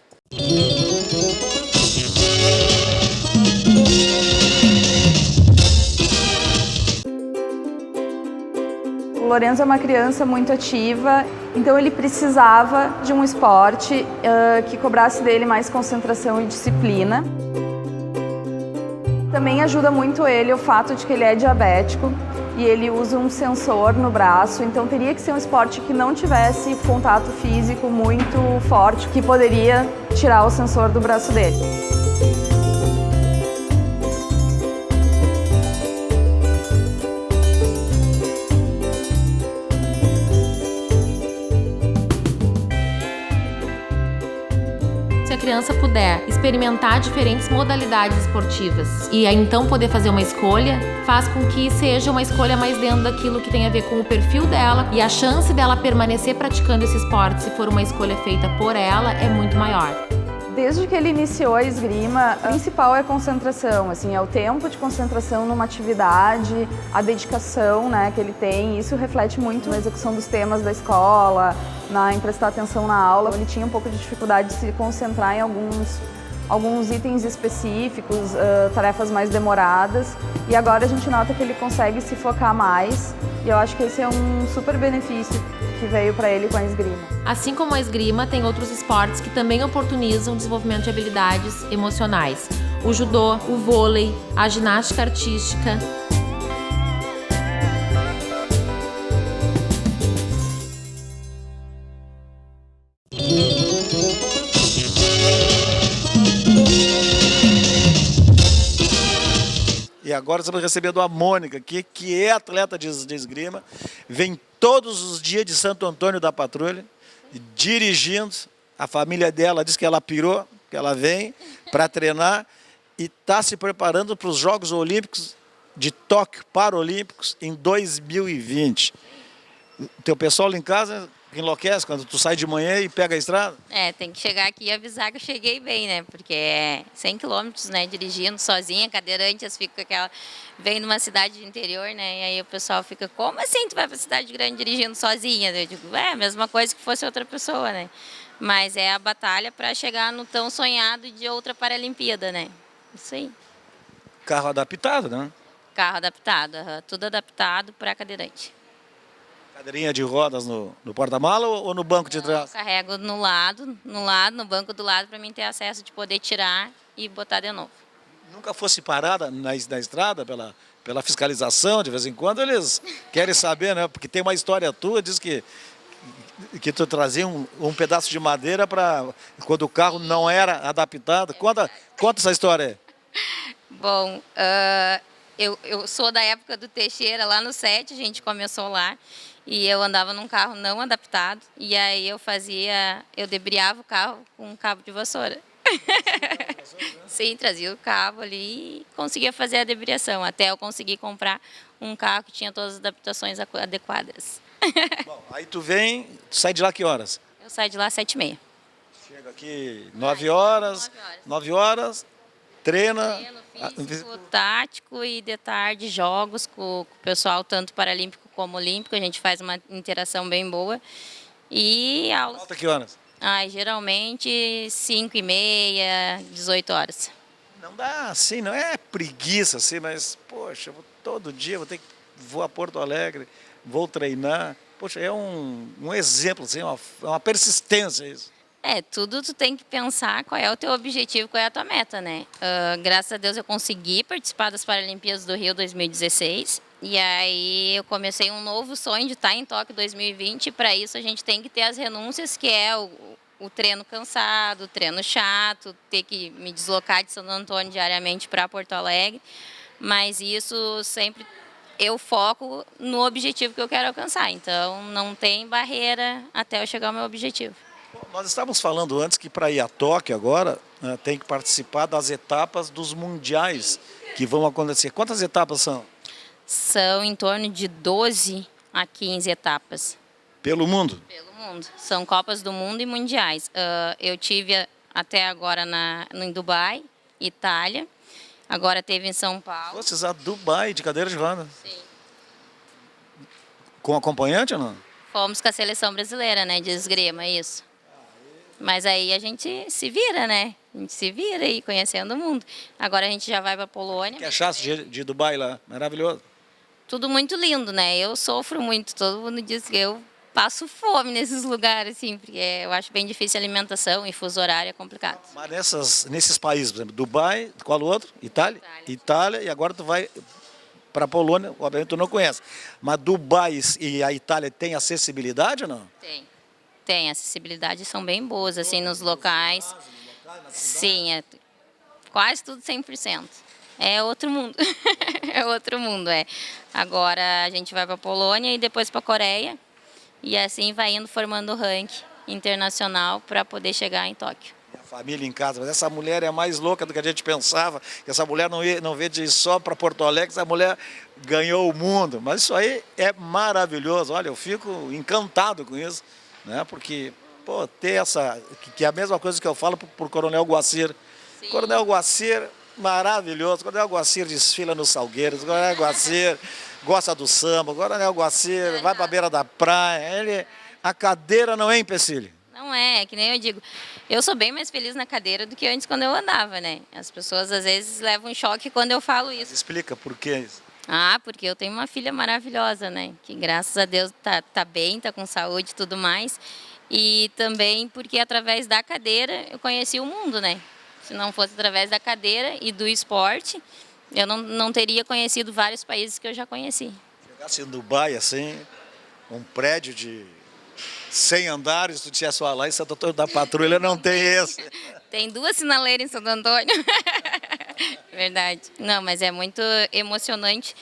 O Lorenzo é uma criança muito ativa, então ele precisava de um esporte que cobrasse dele mais concentração e disciplina. Também ajuda muito ele o fato de que ele é diabético e ele usa um sensor no braço, então teria que ser um esporte que não tivesse contato físico muito forte, que poderia tirar o sensor do braço dele. Se a criança puder experimentar diferentes modalidades esportivas e aí então poder fazer uma escolha, faz com que seja uma escolha mais dentro daquilo que tem a ver com o perfil dela, e a chance dela permanecer praticando esse esporte, se for uma escolha feita por ela, é muito maior. Desde que ele iniciou a esgrima, a principal é a concentração, assim, é o tempo de concentração numa atividade, a dedicação, né, que ele tem. Isso reflete muito na execução dos temas da escola, em prestar atenção na aula. Ele tinha um pouco de dificuldade de se concentrar em alguns itens específicos, tarefas mais demoradas, e agora a gente nota que ele consegue se focar mais, e eu acho que esse é um super benefício que veio para ele com a esgrima. Assim como a esgrima, tem outros esportes que também oportunizam o desenvolvimento de habilidades emocionais. O judô, o vôlei, a ginástica artística. E agora estamos recebendo a Mônica aqui, que é atleta de esgrima, vem todos os dias de Santo Antônio da Patrulha, dirigindo. A família dela diz que ela pirou, que ela vem para treinar e está se preparando para os Jogos Olímpicos de Tóquio, Paralímpicos, em 2020. O teu pessoal lá em casa enlouquece quando tu sai de manhã e pega a estrada? Tem que chegar aqui e avisar que eu cheguei bem, né? Porque é 100 quilômetros, né? Dirigindo sozinha, cadeirante, fica aquela... Vem numa cidade de interior, né? E aí o pessoal fica, como assim tu vai pra cidade grande dirigindo sozinha? Eu digo, a mesma coisa que fosse outra pessoa, né? Mas é a batalha para chegar no tão sonhado de outra Paralimpíada, né? Isso aí. Carro adaptado, né? Carro adaptado, tudo adaptado para cadeirante. Cadeirinha de rodas no porta-mala ou no banco de trás? Eu carrego no banco do lado, para mim ter acesso de poder tirar e botar de novo. Nunca fosse parada na estrada pela fiscalização, de vez em quando eles querem saber, né? Porque tem uma história tua, diz que tu trazia um pedaço de madeira para quando o carro não era adaptado. Conta essa história aí. Bom, eu sou da época do Teixeira, lá no 7, a gente começou lá. E eu andava num carro não adaptado, e aí eu debriava o carro com um cabo de vassoura. Sim, trazia o cabo ali e conseguia fazer a debriação, até eu conseguir comprar um carro que tinha todas as adaptações adequadas. Bom, aí tu sai de lá que horas? Eu saio de lá às 7h30. Chega aqui 9 horas, 9 horas, treina. Físico, tático, e de tarde jogos com o pessoal, tanto paralímpico como olímpico. A gente faz uma interação bem boa. E aulas. Volta que horas? Geralmente 5h30, 18 horas. Não dá assim, não é preguiça assim, mas, poxa, todo dia vou a Porto Alegre, vou treinar. Poxa, é um exemplo, assim, uma persistência isso. Tudo tu tem que pensar qual é o teu objetivo, qual é a tua meta, né? Graças a Deus eu consegui participar das Paralimpíadas do Rio 2016. E aí eu comecei um novo sonho de estar em Tóquio 2020. E para isso a gente tem que ter as renúncias, que é o treino cansado, o treino chato, ter que me deslocar de Santo Antônio diariamente para Porto Alegre. Mas isso sempre eu foco no objetivo que eu quero alcançar. Então não tem barreira até eu chegar ao meu objetivo. Nós estávamos falando antes que para ir a Tóquio agora, né, tem que participar das etapas dos mundiais que vão acontecer. Quantas etapas são? São em torno de 12 a 15 etapas. Pelo mundo? Pelo mundo. São Copas do Mundo e Mundiais. Eu tive até agora em Dubai, Itália. Agora teve em São Paulo. Vocês a Dubai de cadeira de rodas? Sim. Com acompanhante ou não? Fomos com a seleção brasileira, né, de esgrima, isso. Mas aí a gente se vira, né? A gente se vira aí, conhecendo o mundo. Agora a gente já vai para Polônia. Que achasse de Dubai lá? Maravilhoso. Tudo muito lindo, né? Eu sofro muito, todo mundo diz que eu passo fome nesses lugares, assim, porque eu acho bem difícil a alimentação e fuso horário é complicado. Mas nesses países, por exemplo, Dubai, qual o outro? Itália? Itália, e agora tu vai para a Polônia, obviamente tu não conhece. Mas Dubai e a Itália tem acessibilidade ou não? Tem, acessibilidade são bem boas, assim, nos locais. Sim, é quase tudo 100%. É outro mundo, é outro mundo, é. Agora a gente vai para a Polônia e depois para a Coreia, e assim vai indo formando o ranking internacional para poder chegar em Tóquio. A família em casa, mas essa mulher é mais louca do que a gente pensava, que essa mulher não veio de ir só para Porto Alegre, essa mulher ganhou o mundo. Mas isso aí é maravilhoso, olha, eu fico encantado com isso, né? Porque, pô, ter essa, que é a mesma coisa que eu falo pro Coronel Guacir. Sim. Coronel Guacir, maravilhoso, Coronel Guacir desfila nos Salgueiros, Coronel Guacir gosta do samba, Coronel Guacir vai para a beira da praia, a cadeira não é empecilho. Não é que nem eu digo, eu sou bem mais feliz na cadeira do que antes quando eu andava, né? As pessoas às vezes levam um choque quando eu falo isso. Explica por que isso. Ah, porque eu tenho uma filha maravilhosa, né? Que graças a Deus tá bem, tá com saúde e tudo mais. E também porque através da cadeira eu conheci o mundo, né? Se não fosse através da cadeira e do esporte, eu não teria conhecido vários países que eu já conheci. Chegasse em Dubai, assim, um prédio de 100 andares, tu dissesse, lá em Santo Antônio da Patrulha não tem esse. Tem 2 sinaleiras em Santo Antônio. Verdade. Não, mas é muito emocionante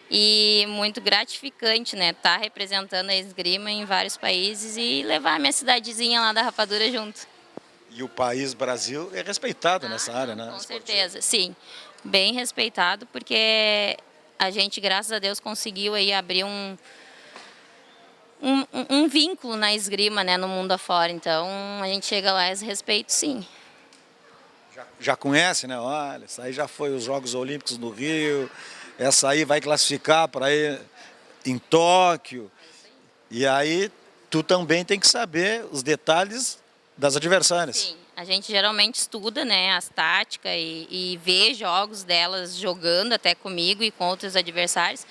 e muito gratificante, né? Tá representando a esgrima em vários países e levar a minha cidadezinha lá da Rapadura junto. E o país Brasil é respeitado nessa área, né? Com certeza, sim. Bem respeitado, porque a gente, graças a Deus, conseguiu aí abrir um vínculo na esgrima, né, no mundo afora. Então, a gente chega lá e respeito, sim. Já conhece, né? Olha, essa aí já foi os Jogos Olímpicos no Rio, essa aí vai classificar para ir em Tóquio. E aí, tu também tem que saber os detalhes das adversárias. Sim, a gente geralmente estuda, né, as táticas e vê jogos delas jogando até comigo e com outros adversários,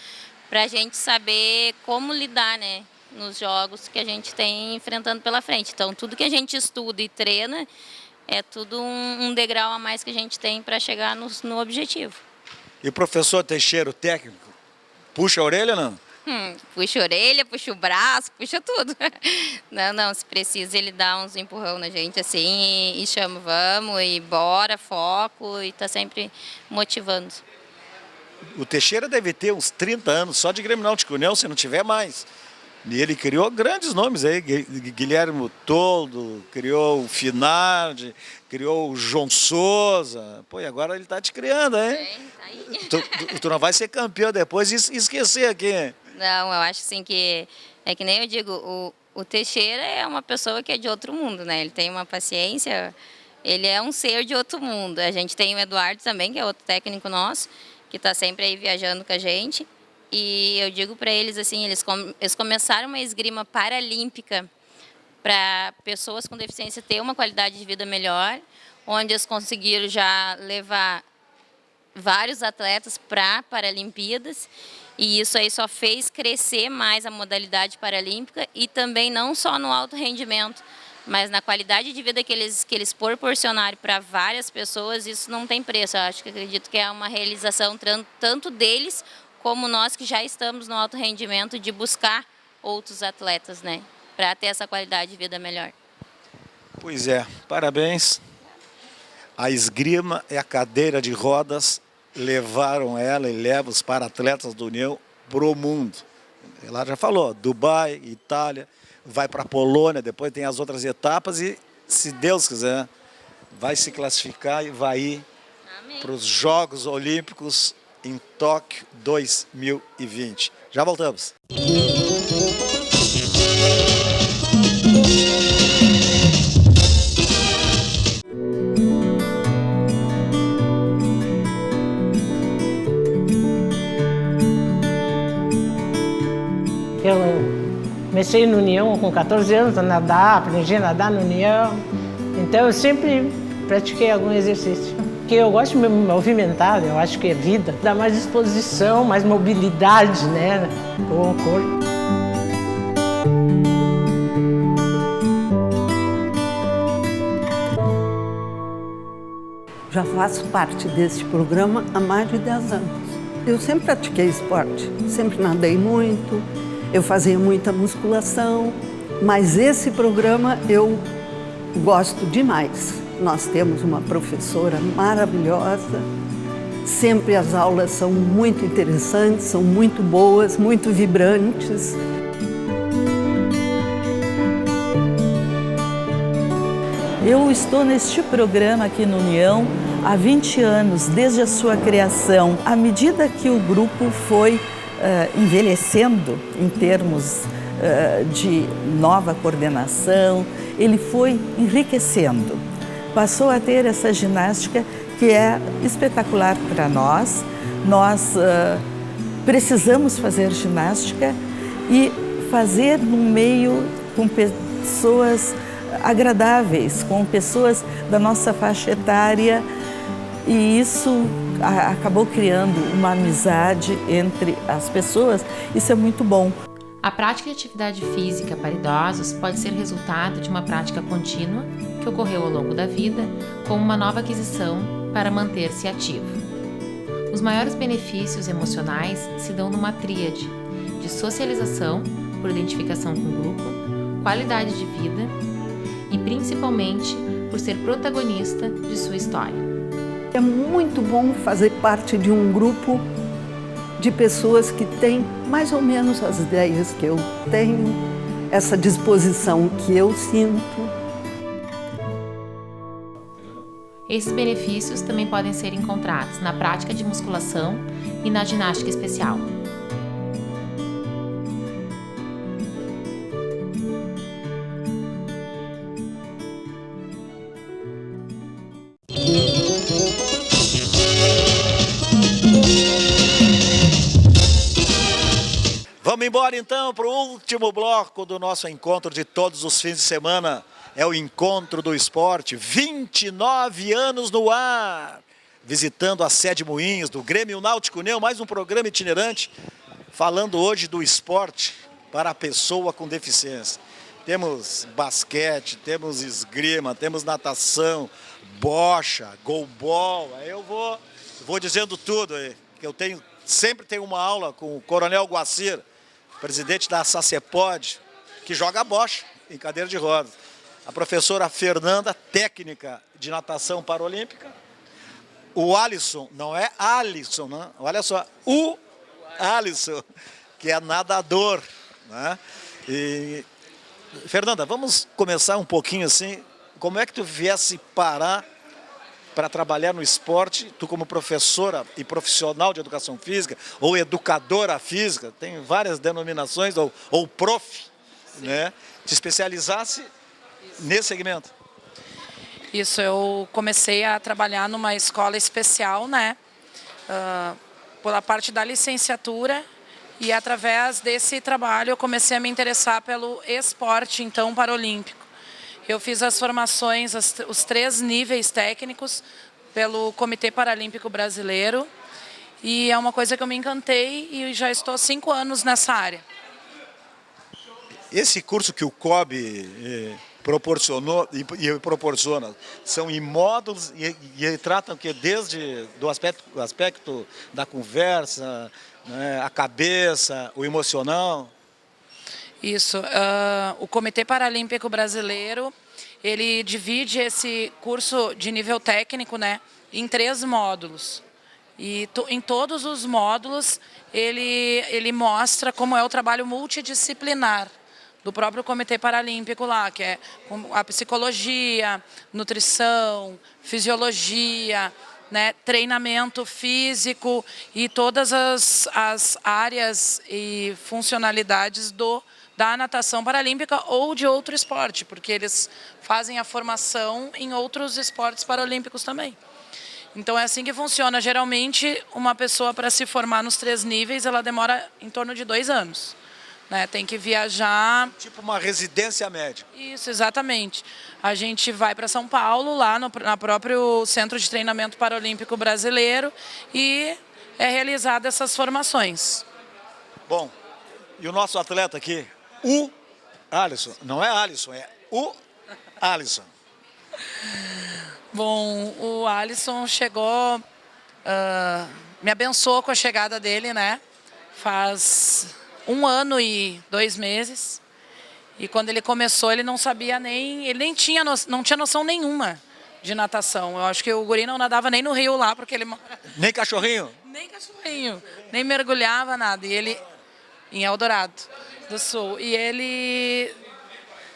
para a gente saber como lidar, né, nos jogos que a gente tem enfrentando pela frente. Então, tudo que a gente estuda e treina é tudo um degrau a mais que a gente tem para chegar no objetivo. E o professor Teixeira, o técnico, puxa a orelha ou não? Puxa a orelha, puxa o braço, puxa tudo. Não, se precisa ele dá uns empurrão na gente assim e chama, vamos, e bora, foco, e tá sempre motivando. O Teixeira deve ter uns 30 anos só de Grêmio Náutico União, se não tiver mais. E ele criou grandes nomes aí, Guilherme Toldo, criou o Finardi, criou o João Souza. Pô, e agora ele tá te criando, hein? Tá aí. Tu não vai ser campeão depois e esquecer aqui. Não, eu acho assim que, é que nem eu digo, o Teixeira é uma pessoa que é de outro mundo, né? Ele tem uma paciência, ele é um ser de outro mundo. A gente tem o Eduardo também, que é outro técnico nosso, que está sempre aí viajando com a gente. E eu digo para eles assim, eles começaram uma esgrima paralímpica para pessoas com deficiência ter uma qualidade de vida melhor, onde eles conseguiram já levar vários atletas para Paralimpíadas, e isso aí só fez crescer mais a modalidade paralímpica e também não só no alto rendimento, mas na qualidade de vida que eles proporcionaram para várias pessoas, isso não tem preço. Eu acredito que é uma realização tanto deles como nós que já estamos no alto rendimento de buscar outros atletas, né, para ter essa qualidade de vida melhor. Pois é, parabéns. A esgrima e a cadeira de rodas levaram ela e levam os para-atletas do União pro mundo. Ela já falou, Dubai, Itália, vai para a Polônia, depois tem as outras etapas e, se Deus quiser, vai se classificar e vai ir para os Jogos Olímpicos em Tóquio 2020. Já voltamos. Eu comecei no União com 14 anos a nadar, aprendi a nadar no União. Então eu sempre pratiquei algum exercício. Porque eu gosto de me movimentar, eu acho que é vida. Dá mais disposição, mais mobilidade, né, com o corpo. Já faço parte desse programa há mais de 10 anos. Eu sempre pratiquei esporte, sempre nadei muito, eu fazia muita musculação, mas esse programa eu gosto demais. Nós temos uma professora maravilhosa, sempre as aulas são muito interessantes, são muito boas, muito vibrantes. Eu estou neste programa aqui no União há 20 anos, desde a sua criação. À medida que o grupo foi envelhecendo em termos de nova coordenação, ele foi enriquecendo. Passou a ter essa ginástica que é espetacular para nós. Nós precisamos fazer ginástica e fazer no meio com pessoas agradáveis, com pessoas da nossa faixa etária, e isso acabou criando uma amizade entre as pessoas. Isso é muito bom. A prática de atividade física para idosos pode ser resultado de uma prática contínua que ocorreu ao longo da vida, como uma nova aquisição para manter-se ativo. Os maiores benefícios emocionais se dão numa tríade de socialização, por identificação com o grupo, qualidade de vida e principalmente por ser protagonista de sua história. É muito bom fazer parte de um grupo de pessoas que têm mais ou menos as ideias que eu tenho, essa disposição que eu sinto. Esses benefícios também podem ser encontrados na prática de musculação e na ginástica especial. Vamos embora então para o último bloco do nosso encontro de todos os fins de semana. É o Encontro do Esporte, 29 anos no ar. Visitando a sede Moinhos do Grêmio Náutico União, mais um programa itinerante, falando hoje do esporte para a pessoa com deficiência. Temos basquete, temos esgrima, temos natação, bocha, goalball. Aí eu vou dizendo tudo aí, que eu sempre tenho uma aula com o Coronel Guacir, presidente da SACEPOD, que joga bocha em cadeira de rodas. A professora Fernanda, técnica de natação paralímpica. O Alisson, não é Alisson, né? Olha só, o Alisson, que é nadador, né? E, Fernanda, vamos começar um pouquinho assim. Como é que tu viesse parar para trabalhar no esporte, tu como professora e profissional de educação física, ou educadora física, tem várias denominações, ou prof, né? Te especializasse nesse segmento? Isso, eu comecei a trabalhar numa escola especial, né? Pela parte da licenciatura, e através desse trabalho eu comecei a me interessar pelo esporte, então, paralímpico. Eu fiz as formações, os 3 níveis técnicos pelo Comitê Paralímpico Brasileiro, e é uma coisa que eu me encantei e já estou há 5 anos nessa área. Esse curso que o COB proporcionou e proporciona são em módulos e tratam que desde do aspecto da conversa, né, a cabeça, o emocional. Isso. O Comitê Paralímpico Brasileiro, ele divide esse curso de nível técnico, né, em 3 módulos. E em todos os módulos ele mostra como é o trabalho multidisciplinar do próprio Comitê Paralímpico lá, que é a psicologia, nutrição, fisiologia, né, treinamento físico e todas as áreas e funcionalidades da natação paralímpica ou de outro esporte, porque eles fazem a formação em outros esportes paralímpicos também. Então é assim que funciona. Geralmente, uma pessoa para se formar nos 3 níveis, ela demora em torno de 2 anos. né? Tem que viajar. Tipo uma residência médica. Isso, exatamente. A gente vai para São Paulo, lá no próprio Centro de Treinamento Paralímpico Brasileiro, e é realizada essas formações. Bom, e o nosso atleta aqui, o Alisson, não é Alisson, é o Alisson. Bom, o Alisson chegou, me abençoou com a chegada dele, né? Faz 1 ano e 2 meses. E quando ele começou, ele não sabia ele nem tinha, não tinha noção nenhuma de natação. Eu acho que o guri não nadava nem no rio lá, porque ele... Nem cachorrinho? Nem cachorrinho, nem mergulhava, nada. E ele, em Eldorado do Sul, e ele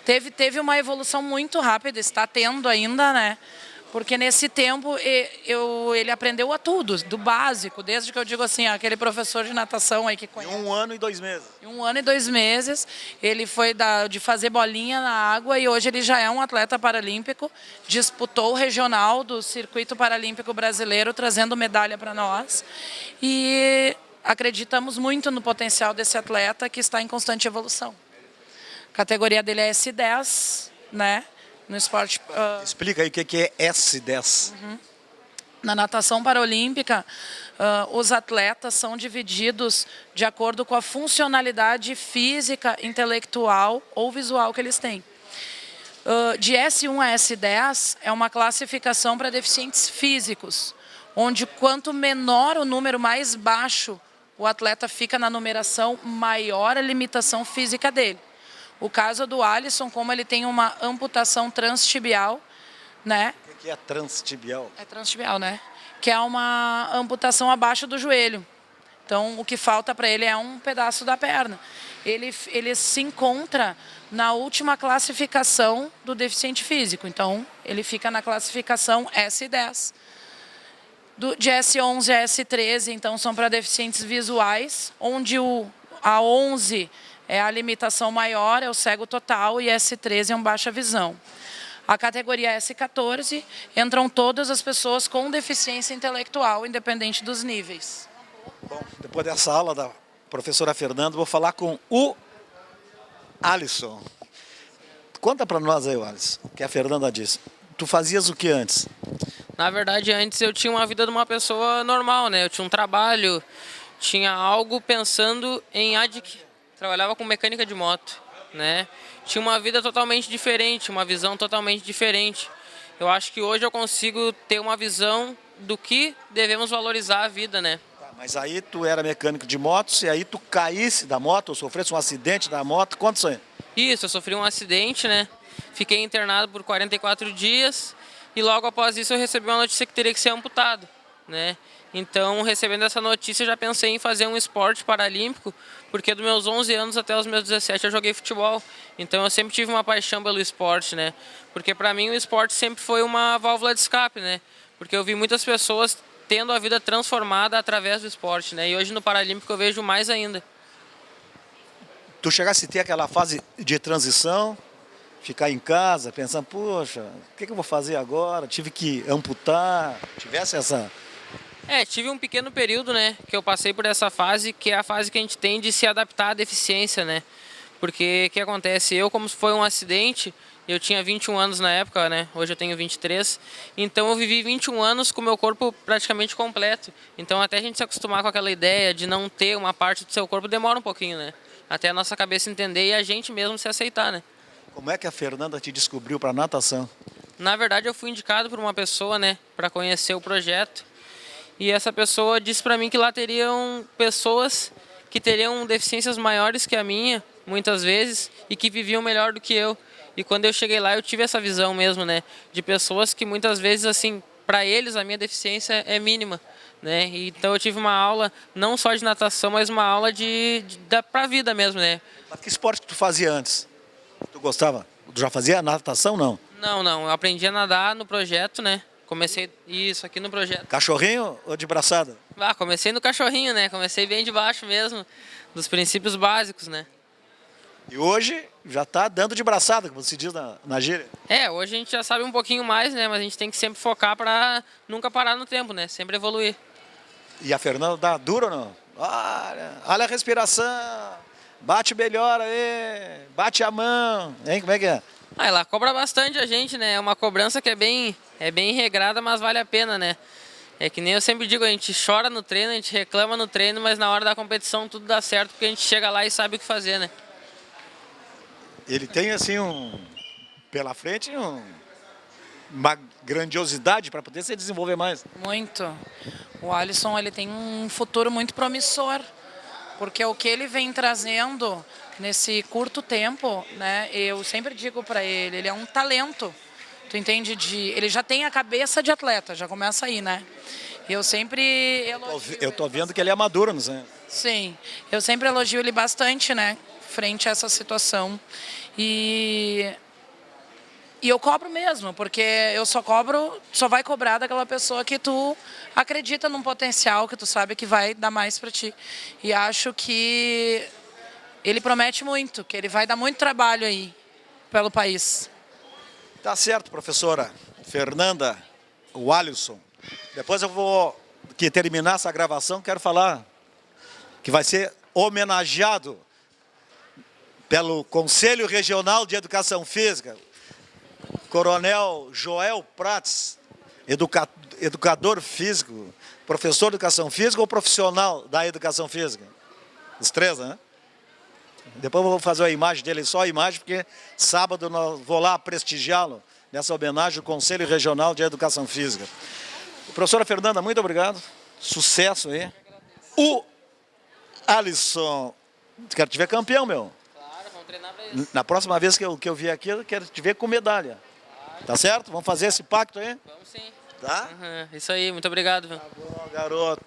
teve uma evolução muito rápida, está tendo ainda, né? Porque nesse tempo ele aprendeu a tudo, do básico, desde que eu digo assim, aquele professor de natação aí que conhece. Em 1 ano e 2 meses. Em 1 ano e 2 meses, ele foi de fazer bolinha na água e hoje ele já é um atleta paralímpico, disputou o regional do Circuito Paralímpico Brasileiro, trazendo medalha para nós. E acreditamos muito no potencial desse atleta que está em constante evolução. A categoria dele é S10, né? No esporte... Explica aí o que é S10. Na natação paralímpica, os atletas são divididos de acordo com a funcionalidade física, intelectual ou visual que eles têm. De S1 a S10 é uma classificação para deficientes físicos, onde quanto menor o número, mais baixo o atleta fica na numeração, maior a limitação física dele. O caso do Alisson, como ele tem uma amputação transtibial, né? O que é transtibial? É transtibial, né? Que é uma amputação abaixo do joelho. Então, o que falta para ele é um pedaço da perna. Ele se encontra na última classificação do deficiente físico. Então, ele fica na classificação S10. De S11 a S13, então, são para deficientes visuais, onde a 11 é a limitação maior, é o cego total, e S13 é um baixa visão. A categoria S14 entram todas as pessoas com deficiência intelectual, independente dos níveis. Bom, depois dessa aula da professora Fernanda, vou falar com o Alisson. Conta para nós aí, Alisson, o que a Fernanda disse. Tu fazias o que antes? Na verdade, antes eu tinha uma vida de uma pessoa normal, né? Eu tinha um trabalho, tinha algo pensando em adquirir. Trabalhava com mecânica de moto, né? Tinha uma vida totalmente diferente, uma visão totalmente diferente. Eu acho que hoje eu consigo ter uma visão do que devemos valorizar a vida, né? Mas aí tu era mecânico de motos e aí tu caísse da moto, ou sofresse um acidente da moto, quanto isso aí? Isso, eu sofri um acidente, né? Fiquei internado por 44 dias e logo após isso eu recebi uma notícia que teria que ser amputado, né? Então, recebendo essa notícia, eu já pensei em fazer um esporte paralímpico, porque dos meus 11 anos até os meus 17 eu joguei futebol. Então, eu sempre tive uma paixão pelo esporte, né? Porque para mim o esporte sempre foi uma válvula de escape, né? Porque eu vi muitas pessoas tendo a vida transformada através do esporte, né? E hoje no Paralímpico eu vejo mais ainda. Tu chegasse a ter aquela fase de transição, ficar em casa, pensando, poxa, o que eu vou fazer agora? Tive que amputar, tivesse essa... Tive um pequeno período, né, que eu passei por essa fase, que é a fase que a gente tem de se adaptar à deficiência, né? Porque o que acontece? Eu, como foi um acidente, eu tinha 21 anos na época, né? Hoje eu tenho 23. Então eu vivi 21 anos com o meu corpo praticamente completo. Então até a gente se acostumar com aquela ideia de não ter uma parte do seu corpo demora um pouquinho, né? Até a nossa cabeça entender e a gente mesmo se aceitar, né? Como é que a Fernanda te descobriu para natação? Na verdade eu fui indicado por uma pessoa, né, para conhecer o projeto. E essa pessoa disse para mim que lá teriam pessoas que teriam deficiências maiores que a minha, muitas vezes, e que viviam melhor do que eu. E quando eu cheguei lá, eu tive essa visão mesmo, né? De pessoas que muitas vezes, assim, para eles a minha deficiência é mínima, né? E, então eu tive uma aula, não só de natação, mas uma aula pra vida mesmo, né? Mas que esporte que tu fazia antes? Tu gostava? Tu já fazia natação, não? Não. Eu aprendi a nadar no projeto, né? Comecei isso aqui no projeto. Cachorrinho ou de braçada? Comecei no cachorrinho, né? Comecei bem de baixo mesmo, dos princípios básicos, né? E hoje já tá dando de braçada, como se diz na gíria. Hoje a gente já sabe um pouquinho mais, né? Mas a gente tem que sempre focar para nunca parar no tempo, né? Sempre evoluir. E a Fernanda dá duro ou não? Olha a respiração, Bate melhor aí, bate a mão, hein? Como é que é? Ah, ela cobra bastante a gente, né? É uma cobrança que é bem regrada, mas vale a pena, né? É que nem eu sempre digo, a gente chora no treino, a gente reclama no treino, mas na hora da competição tudo dá certo, porque a gente chega lá e sabe o que fazer, né? Ele tem, assim, pela frente, uma grandiosidade para poder se desenvolver mais. Muito. O Alisson, ele tem um futuro muito promissor, porque o que ele vem trazendo nesse curto tempo, né? Eu sempre digo para ele é um talento. Tu entende? Ele já tem a cabeça de atleta, já começa aí, né? Eu sempre elogio. Eu tô vendo que ele é maduro, não sei. Sim, eu sempre elogio ele bastante, né? Frente a essa situação. E eu cobro mesmo, porque eu só vai cobrar daquela pessoa que tu acredita num potencial, que tu sabe que vai dar mais para ti. E acho que ele promete muito, que ele vai dar muito trabalho aí pelo país. Tá certo, professora Fernanda, o Alisson. Depois eu vou terminar essa gravação, quero falar que vai ser homenageado pelo Conselho Regional de Educação Física, Coronel Joel Prats, educador físico, professor de educação física ou profissional da educação física? Os três, né? Depois eu vou fazer a imagem dele, só a imagem, porque sábado eu vou lá prestigiá-lo nessa homenagem do Conselho Regional de Educação Física. Professora Fernanda, muito obrigado. Sucesso aí. O Alisson, quero te ver campeão, meu. Claro, vamos treinar pra isso. Na próxima vez que eu vier aqui, eu quero te ver com medalha. Claro. Tá certo? Vamos fazer esse pacto aí? Vamos sim. Tá? Isso aí, muito obrigado. Tá bom, garoto.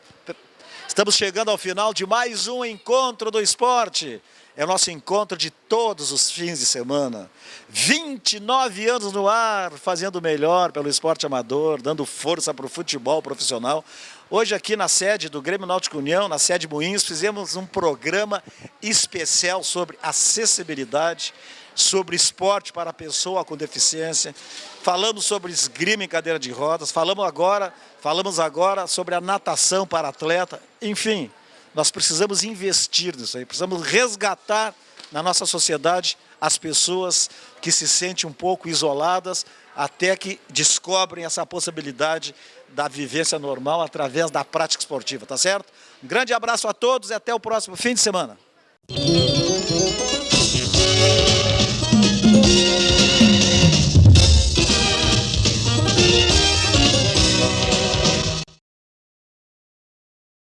Estamos chegando ao final de mais um Encontro do Esporte. É o nosso encontro de todos os fins de semana. 29 anos no ar, fazendo o melhor pelo esporte amador, dando força para o futebol profissional. Hoje aqui na sede do Grêmio Náutico União, na sede Moinhos, fizemos um programa especial sobre acessibilidade, sobre esporte para a pessoa com deficiência. Falamos sobre esgrima em cadeira de rodas, falamos agora sobre a natação para atleta, enfim. Nós precisamos investir nisso aí, precisamos resgatar na nossa sociedade as pessoas que se sentem um pouco isoladas até que descobrem essa possibilidade da vivência normal através da prática esportiva, tá certo? Um grande abraço a todos e até o próximo fim de semana.